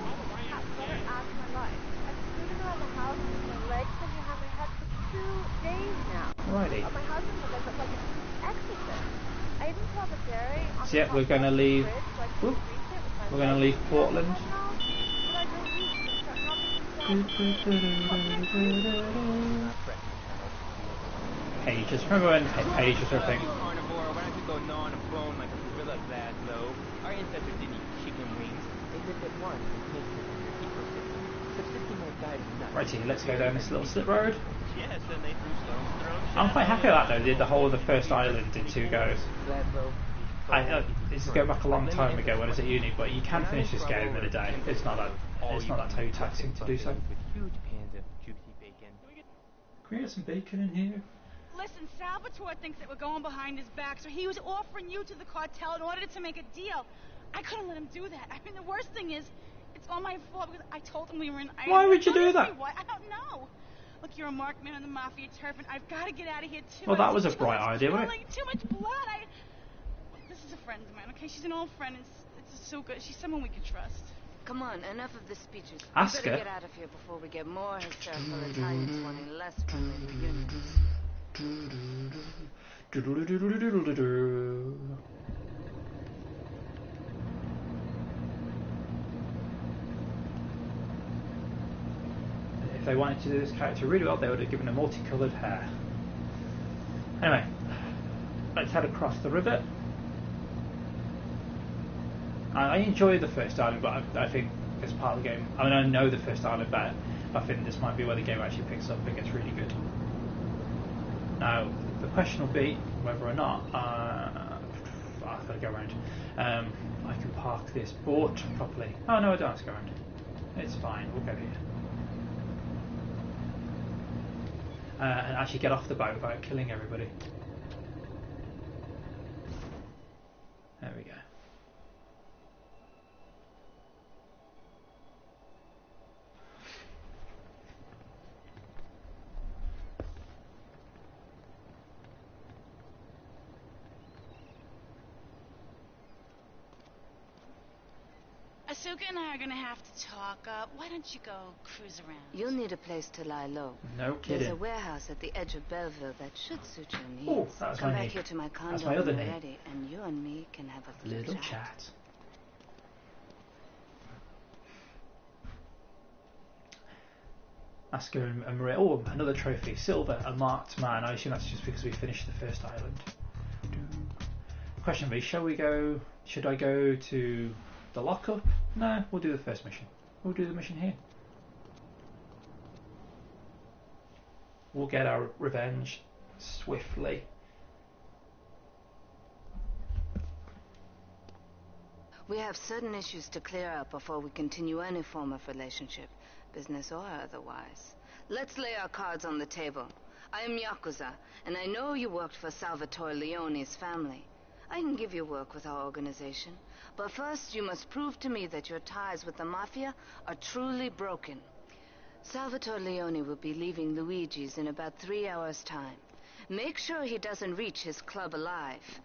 That brother asked my life. I've scooted around the house with my legs and you have my head for 2 days now. Righty. My husband was like an exorcist. I even saw the dairy on So yeah, we're going to leave. We're going to leave Portland. Pages. Remember when pages were a thing? Carnivore, why don't you go gnaw on a bone like a gorilla bad though? Our ancestors didn't eat chicken wings. They lived at once and came to the ecosystem. Subsisting like died nuts. Righty, let's go down this little slip road. Yes, and they threw stones to their own I'm quite happy with that though. Did the whole of the first island in 2 goes. This is going back a long time ago when I was at uni, but you can finish this game in a day. It's not that too taxing to do so. Huge pans of juicy bacon. Can we get some bacon in here? Listen, Salvatore thinks that we're going behind his back, so he was offering you to the cartel in order to make a deal. I couldn't let him do that. I mean, the worst thing is, it's all my fault because I told him we were in Ireland. Why would you do that? Why? I don't know. Look, you're a marked man on the mafia turf, and I've got to get out of here too. Well, that was a bright idea, wasn't it? Too much blood. This is a friend of mine, okay? She's an old friend. It's so good. She's someone we can trust. Come on, enough of the speeches. Ask we better her. get out of here before we get more hysterical Italians wanting less friendly reunions. If they wanted to do this character really well, they would have given her multicoloured hair. Anyway, let's head across the river. I enjoy the first island, but I think this part of the game, I mean, I know the first island better, but I think this might be where the game actually picks up and gets really good. Now, the question will be whether or not I've got to go around. I can park this boat properly. Oh no, I don't have to go around. It's fine, we'll go here. And actually get off the boat without killing everybody. There we go. Asuka and I are going to have to talk. Why don't you go cruise around? You'll need a place to lie low. No kidding. There's a warehouse at the edge of Belleville that should suit your needs. Oh, that was Come my back name. here to my condo That's my other when you're name. ready, and you and me can have a Little chat. Asuka and Maria. Oh, another trophy. Silver, a marked man. I assume that's just because we finished the first island. Question B, should I go to the lockup? No, we'll do the first mission. We'll do the mission here. We'll get our revenge swiftly. We have certain issues to clear up before we continue any form of relationship, business or otherwise. Let's lay our cards on the table. I am Yakuza, and I know you worked for Salvatore Leone's family. I can give you work with our organization, but first you must prove to me that your ties with the Mafia are truly broken. Salvatore Leone will be leaving Luigi's in about 3 hours' time. Make sure he doesn't reach his club alive.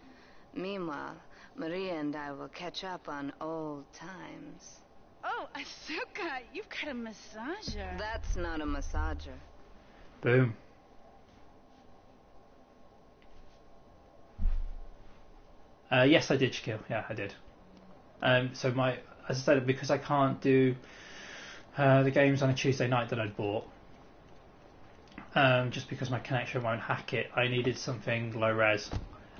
Meanwhile, Maria and I will catch up on old times. Oh, Asuka, you've got a massager. That's not a massager. Boom. Yes, I did, Shaquille. Yeah, I did. So as I said, because I can't do the games on a Tuesday night that I'd bought, just because my connection won't hack it, I needed something low res,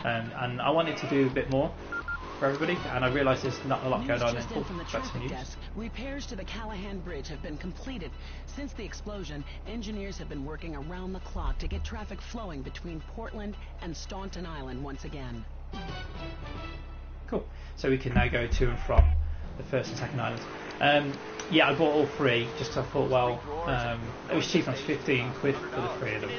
and I wanted to do a bit more for everybody, and I realised there's not a lot going on. Just in from the traffic desk. Repairs to the Callahan Bridge have been completed. Since the explosion, engineers have been working around the clock to get traffic flowing between Portland and Staunton Island once again. Cool. So we can now go to and from the first and second islands. Yeah, I bought all three just because I thought, well, it was cheap. It was 15 quid for the three of them.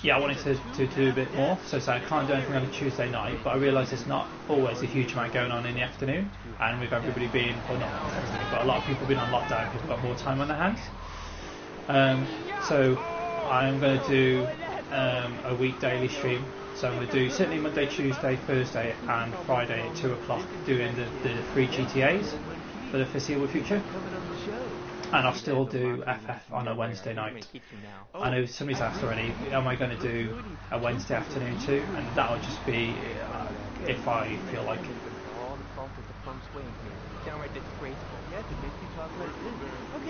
Yeah, I wanted to do a bit more, so I can't do anything on a Tuesday night, but I realise there's not always a huge amount going on in the afternoon, and with everybody being, well, not everybody, but a lot of people being on lockdown, people got more time on their hands. So I'm going to do a week daily stream. So I'm going to do certainly Monday, Tuesday, Thursday and Friday at 2 o'clock doing the 3 GTAs for the foreseeable future. And I'll still do FF on a Wednesday night. I know somebody's asked already, am I going to do a Wednesday afternoon too? And that'll just be if I feel like it.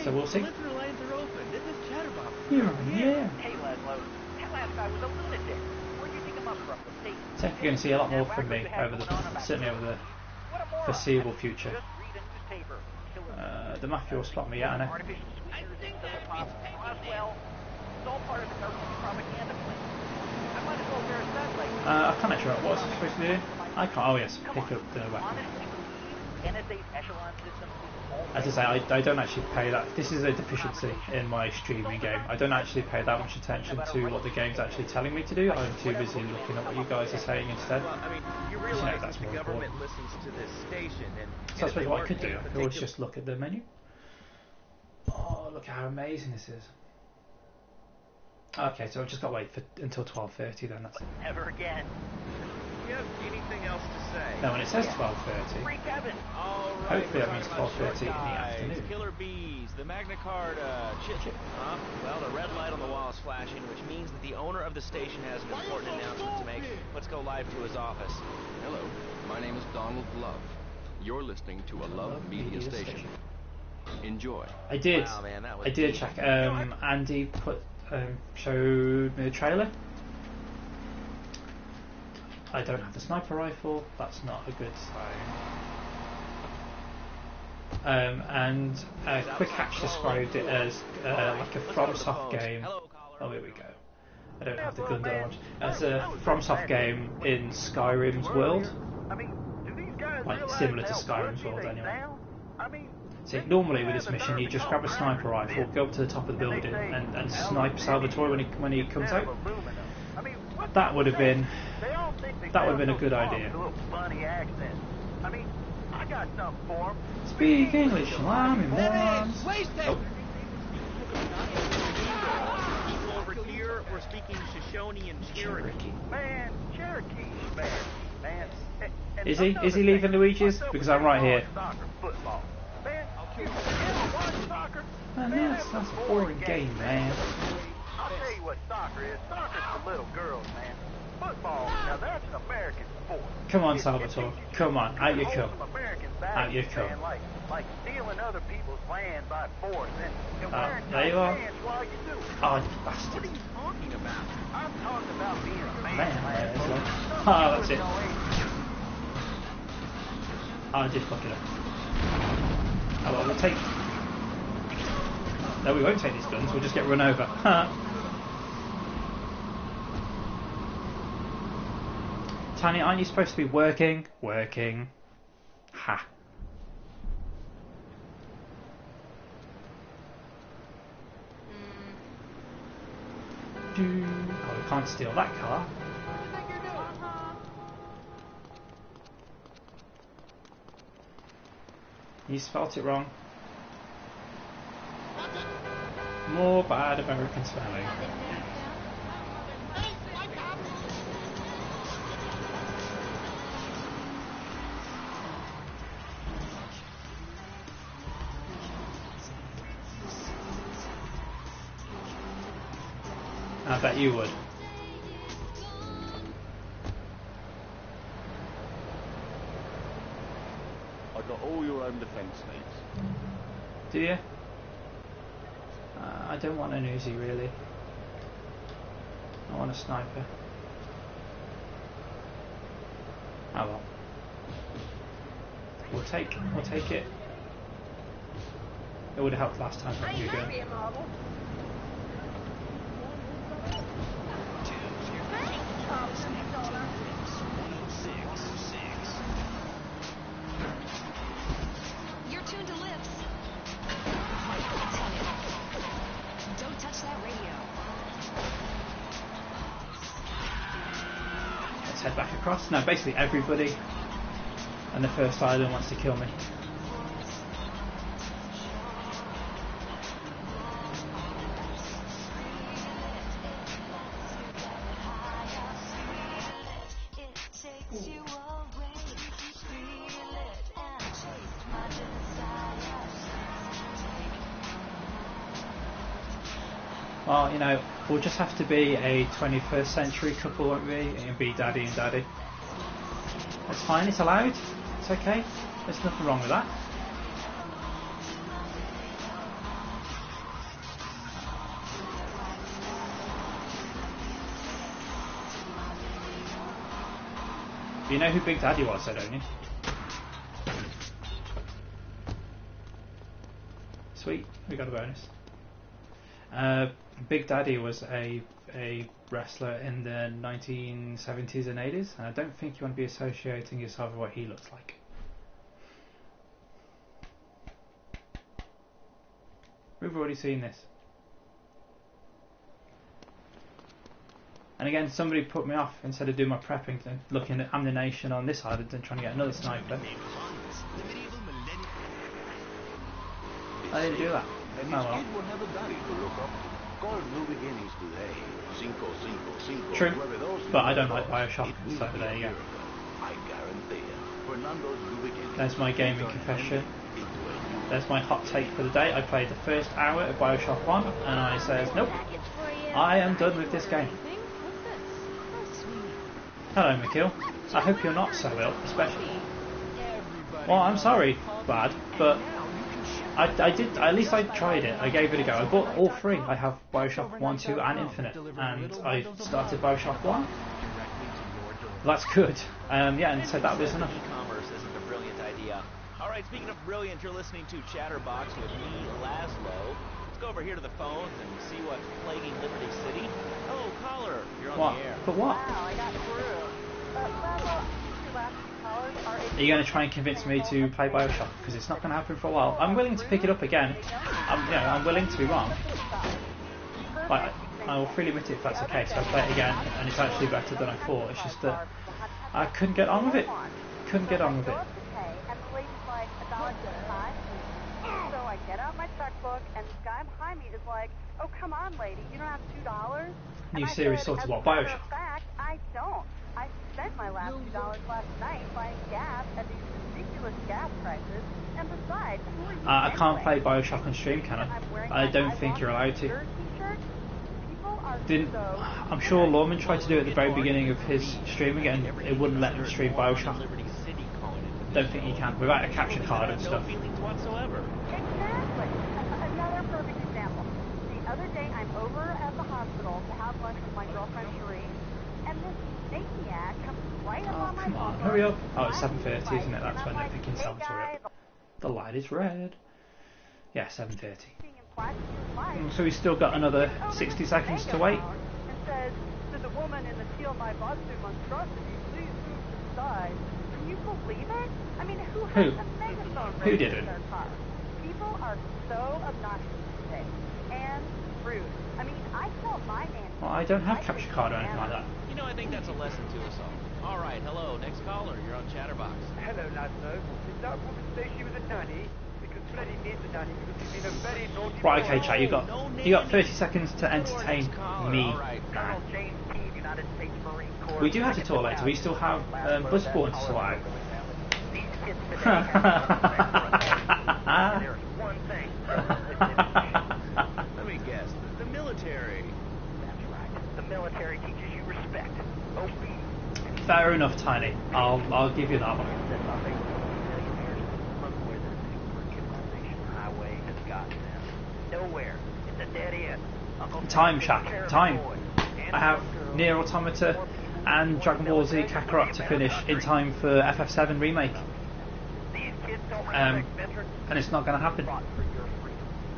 So we'll see. Yeah. So you're going to see a lot more from me certainly over the foreseeable future. The mafia will spot me yet, I know. I can't actually remember what I was supposed to do. I can't. Oh yes, pick up the weapon. As I say, I don't actually pay that. This is a deficiency in my streaming game. I don't actually pay that much attention to what the game's actually telling me to do. I'm too busy looking at what you guys are saying instead. That's more important. So I suppose what I could do, I could always just look at the menu. Oh, look how amazing this is. Okay, so I've just got to wait until 12:30 then. That's it. Never again. Do you have anything else to say? No, when it says 12:30, hopefully that means 12:30 in the afternoon. Killer Bees, the Magna Carta, well, the red light on the wall is flashing, which means that the owner of the station has an important announcement to make. Let's go live to his office. Hello, my name is Donald Love. You're listening to a Love Media Station. Enjoy. I did. Wow, man, that was I did check. Andy showed me the trailer. I don't have the sniper rifle. That's not a good sign. And Quick Hatch described it as like a FromSoft game. Oh, here we go. I don't have the gun that I want. It's a FromSoft game in Skyrim's world. Like similar to Skyrim's world, anyway. See, normally with this mission, you just grab a sniper rifle, go up to the top of the building, and snipe Salvatore when he comes out. That would have been a good idea. Speak English, Lamy morons. Oh. Over here, we're speaking Shoshone and Cherokee. Man, Cherokee, man. Is he leaving Luigi's? Because I'm right here. Man, that's a boring game, man. I'll tell you what soccer is. Soccer's for little girls, man. Football, now that's an American sport. Come on, Salvatore. Come on, out you come. Out you come. Like stealing other people's land by force and wearing there you are. pants while you do it. Oh, you bastard. What are you talking about? I'm talking about being a man. That's it. I did fuck it up. Oh well, we'll take... No, we won't take these guns, we'll just get run over. Tanya, aren't you supposed to be working? Working. Ha. Oh, we can't steal that car. You spelt it wrong. More bad American spelling. I bet you would. I got all your own defense needs. Do you? I don't want an Uzi really. I want a sniper. Oh well. We'll take it. It would have helped last time from you gun. You're tuned to Lips. Don't touch that radio. Let's head back across. Now basically everybody on the first island wants to kill me. Well, you know, we'll just have to be a 21st century couple, won't we? And be daddy and daddy. That's fine, it's allowed. It's okay. There's nothing wrong with that. You know who Big Daddy was, though, don't you? Sweet, we got a bonus. Big Daddy was a wrestler in the 1970s and 80s, and I don't think you want to be associating yourself with what he looks like. We've already seen this. And again, somebody put me off instead of doing my prepping, looking at Ammunition on this side and trying to get another sniper. I didn't do that. And Oh his well. kid will have a daddy to look up. Call New Beginnings today. 555. True, but I don't like Bioshock, so there you go. I guarantee you. Fernando's New Beginnings. There's my gaming confession. There's my hot take for the day. I played the first hour of Bioshock 1 and I says, nope, I am done with this game. Hello, Mikhail. I hope you're not so ill, especially. Well, I'm sorry, Bad, but at least I tried it. I gave it a go. I bought all three. I have Bioshock 1, 2 and Infinite, and I started Bioshock 1. That's good. Yeah, and so that was enough. E-commerce isn't a brilliant idea. Alright, speaking of brilliant, you're listening to Chatterbox with me, Laszlo. Let's go over here to the phones and see what's plaguing Liberty City. Oh, caller, you're on the air. But what? Wow, I got through. Laszlo, your last few callers are Are you going to try and convince me to play Bioshock? Because it's not going to happen for a while. I'm willing to pick it up again. I'm willing to be wrong. But I will freely admit it if that's the case. I'll play it again, and it's actually better than I thought. It's just that I couldn't get on with it. Couldn't get on with it. And the lady's like, $1.25. So I get out my checkbook, and this guy behind me is like, oh, come on, lady, you don't have $2? New series sorted what? Bioshock? As a matter of fact, I don't. I spent my last $2 last night buying gas at these ridiculous gas prices, and besides, who are you I can't anyway? play Bioshock on stream, can I? I don't think you're allowed to. I'm sure Lawman tried to do it at the very beginning of his streaming, and it wouldn't let him stream Bioshock. Don't think he can without a capture card and stuff. Whatsoever. Exactly. Another perfect example. The other day, I'm over at the hospital to have lunch with my girlfriend Cherie, and this maniac comes right up on my Come on, hurry up. Oh, it's 7:30, isn't it? That's when they're picking Salvatore up. The light is red. Yeah, 7:30. So we've still got another 60 seconds to wait. And says to the woman in the teal my monstrosity, please move to the side. Can you believe it? I mean, who has a megaphone Who did it? in their car? People are so obnoxious today and rude. I mean, I tell my man. Well, I don't have capture card or anything like that. You know, I think that's a lesson to us all. All right, hello, next caller. You're on Chatterbox. Hello, Laszlo. Did that woman say she was a nanny? Because Freddy needs a nanny because he's been a very naughty boy. Right, okay, chat. You got 30 seconds to entertain me. Colonel James Keene, United States Marine Corps. We do have to talk later. We still have Bloodborne to survive. These kids today have there's one thing. Let me guess. The military. That's right. The military teaches you respect. Obedience. Fair enough, Tiny. I'll give you that one. Nowhere. It's a dead end. Time, Shaq. Time. I have Nier Automata and Dragon Ball Z Kakarot to finish in time for FF7 remake. And it's not going to happen.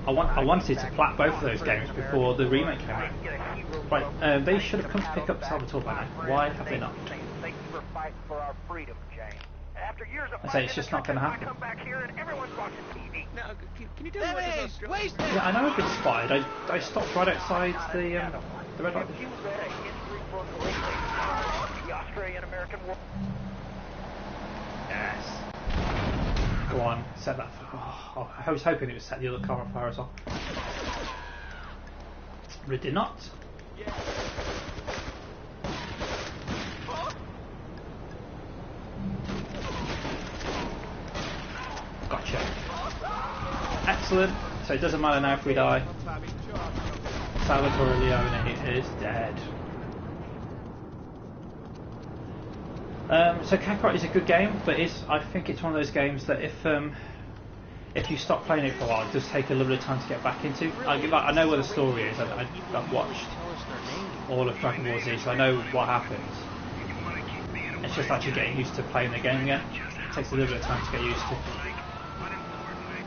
I wanted to plat both of those games before the remake came out. Right, they should have come to pick up Salvatore by now. Why have they not? Thank you for fighting for our freedom, Jane. After years of I say it's just not going to happen. come back here and everyone's watching TV. Now, can you tell me what this Yeah, I know I've been spotted. I stopped right outside the red light. You read a history book lately? The Australian-American War. Yes. Go on, set that. Oh, I was hoping it would set the other car on fire as well. But it did not. check. Excellent. So it doesn't matter now if we die. Salvatore Leone is dead. So Kakarot is a good game, but I think it's one of those games that if you stop playing it for a while, it does take a little bit of time to get back into. I know where the story is. I've watched all of Dragon Ball Z, so I know what happens. It's just actually getting used to playing the game again. It takes a little bit of time to get used to.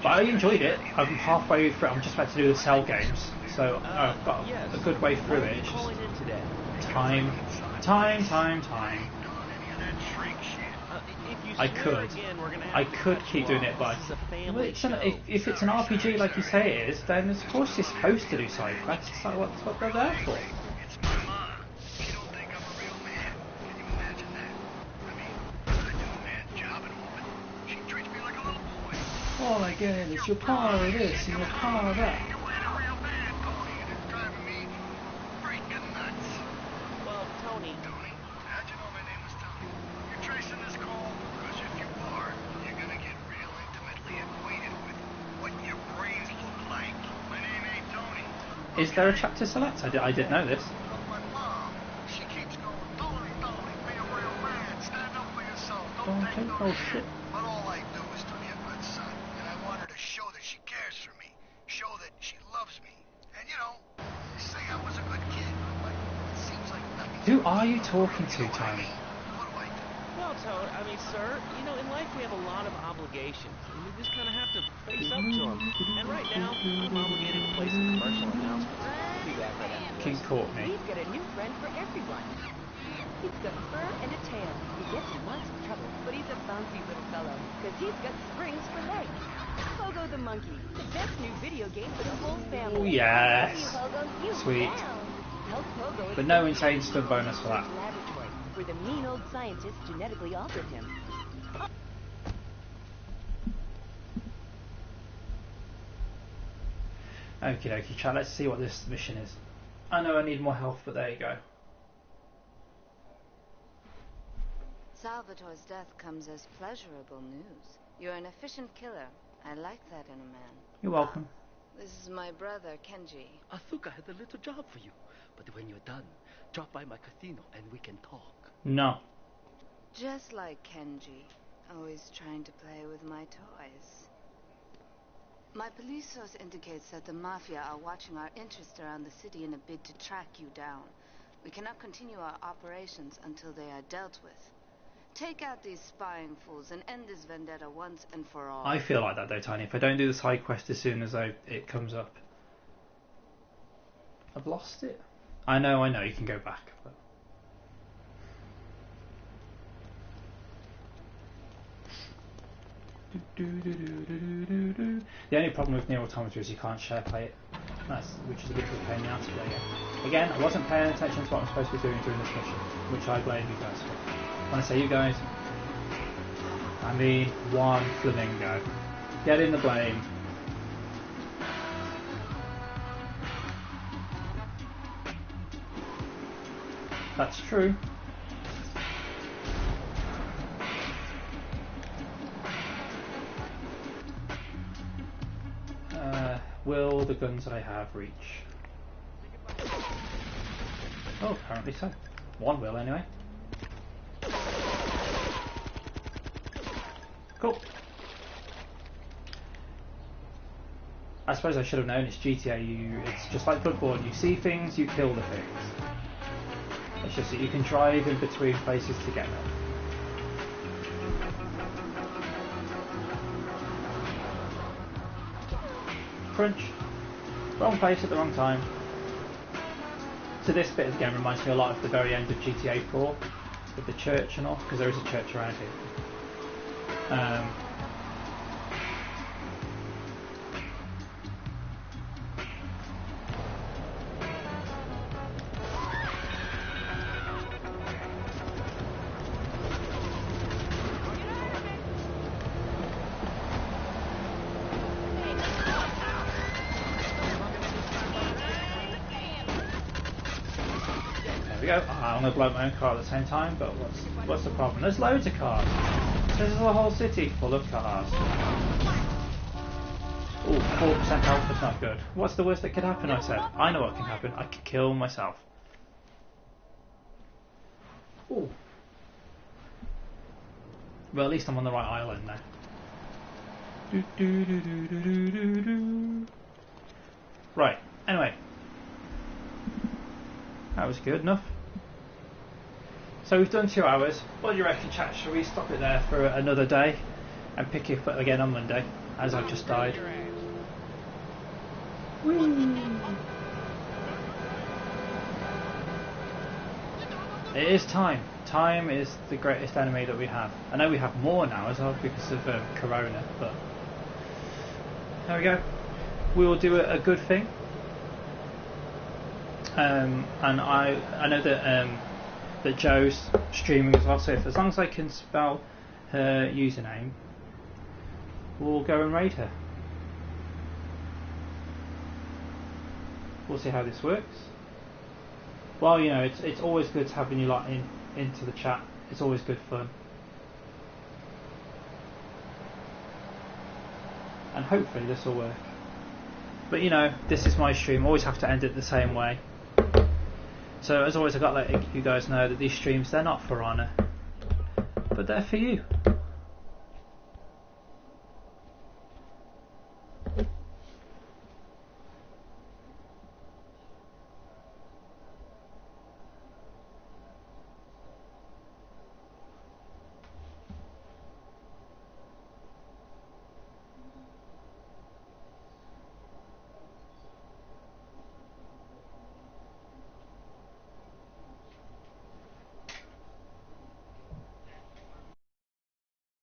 But I enjoyed it. I'm halfway through. I'm just about to do the Cell games, so I've got a good way through it. It's just time. I could keep doing it, but if it's an RPG like you say it is, then of course you're supposed to do side quests. That's what they're there for. Oh my god, it's your car this and your car that. Well, Tony. How'd you know my name was Tony? You're tracing this call? Because if you are, you're gonna get real intimately acquainted with what your brains look like. My name ain't Tony. Is there a chapter select? I didn't know this. My mom, she keeps going, Tony, be a real man, stand up for yourself, don't take no shit. But all I do is to be a good son, and I want her to show that she cares for me, show that she loves me. And you know, say I was a good kid, but it seems like nothing. Who are you talking to, Tony? Well, Toad, sir, in life we have a lot of obligations, and we just kind of have to face up to them. And right now, I'm obligated to play some commercial announcements. I'll be back right after King Courtney. We've got a new friend for everyone. He's got fur and a tail. He gets in lots of trouble, but he's a bouncy little fellow, because he's got springs for legs. Pogo the Monkey, the best new video game for the whole family. Oh, yes. Hey, Pogo, you Sweet. down. Help Pogo But no insane stuff bonus for that. laboratory, where the mean old scientists genetically altered him. Okie dokie, chat. Let's see what this mission is. I know I need more health, but there you go. Salvatore's death comes as pleasurable news. You're an efficient killer. I like that in a man. You're welcome. This is my brother, Kenji. Asuka has a little job for you. But when you're done, drop by my casino and we can talk. No. Just like Kenji, always trying to play with my toys. My police source indicates that the Mafia are watching our interest around the city in a bid to track you down. We cannot continue our operations until they are dealt with. Take out these spying fools and end this vendetta once and for all. I feel like that though, Tiny. If I don't do the side quest as soon as it comes up. I've lost it. I know, you can go back. But... The only problem with Nier Automata is you can't share play it. Which is a bit of a pain in the ass to play again. I wasn't paying attention to what I'm supposed to be doing during this mission, which I blame you guys for. When I say you guys, I mean one flamingo. Get in the blame. That's true. Will the guns I have reach? Oh, apparently so. One will anyway. Cool. I suppose I should have known it's GTA. It's just like Bloodborne. You see things, you kill the things. It's just that you can drive in between places to get them. Crunch. Wrong place at the wrong time. So this bit of the game reminds me a lot of the very end of GTA 4 with the church and all, because there is a church around here. I'm going to blow my own car at the same time, but what's the problem? There's loads of cars. This is a whole city full of cars. Oh, 4% health is not good. What's the worst that could happen, I said? I know what can happen. I could kill myself. Ooh. Well, at least I'm on the right island now. Right, anyway. That was good enough. So we've done 2 hours. What do you reckon, chat? Shall we stop it there for another day and pick it up again on Monday, as I've just died? Whee. It is time. Time is the greatest enemy that we have. I know we have more now as well because of Corona, but there we go. We will do a good thing. And I know that Joe's streaming as well, so as long as I can spell her username, we'll go and raid her. We'll see how this works. Well, you know, it's always good to have you lot into the chat. It's always good fun. And hopefully this will work. But you know, this is my stream. I always have to end it the same way. So as always, I've got to let you guys know that these streams, they're not for honour, but they're for you.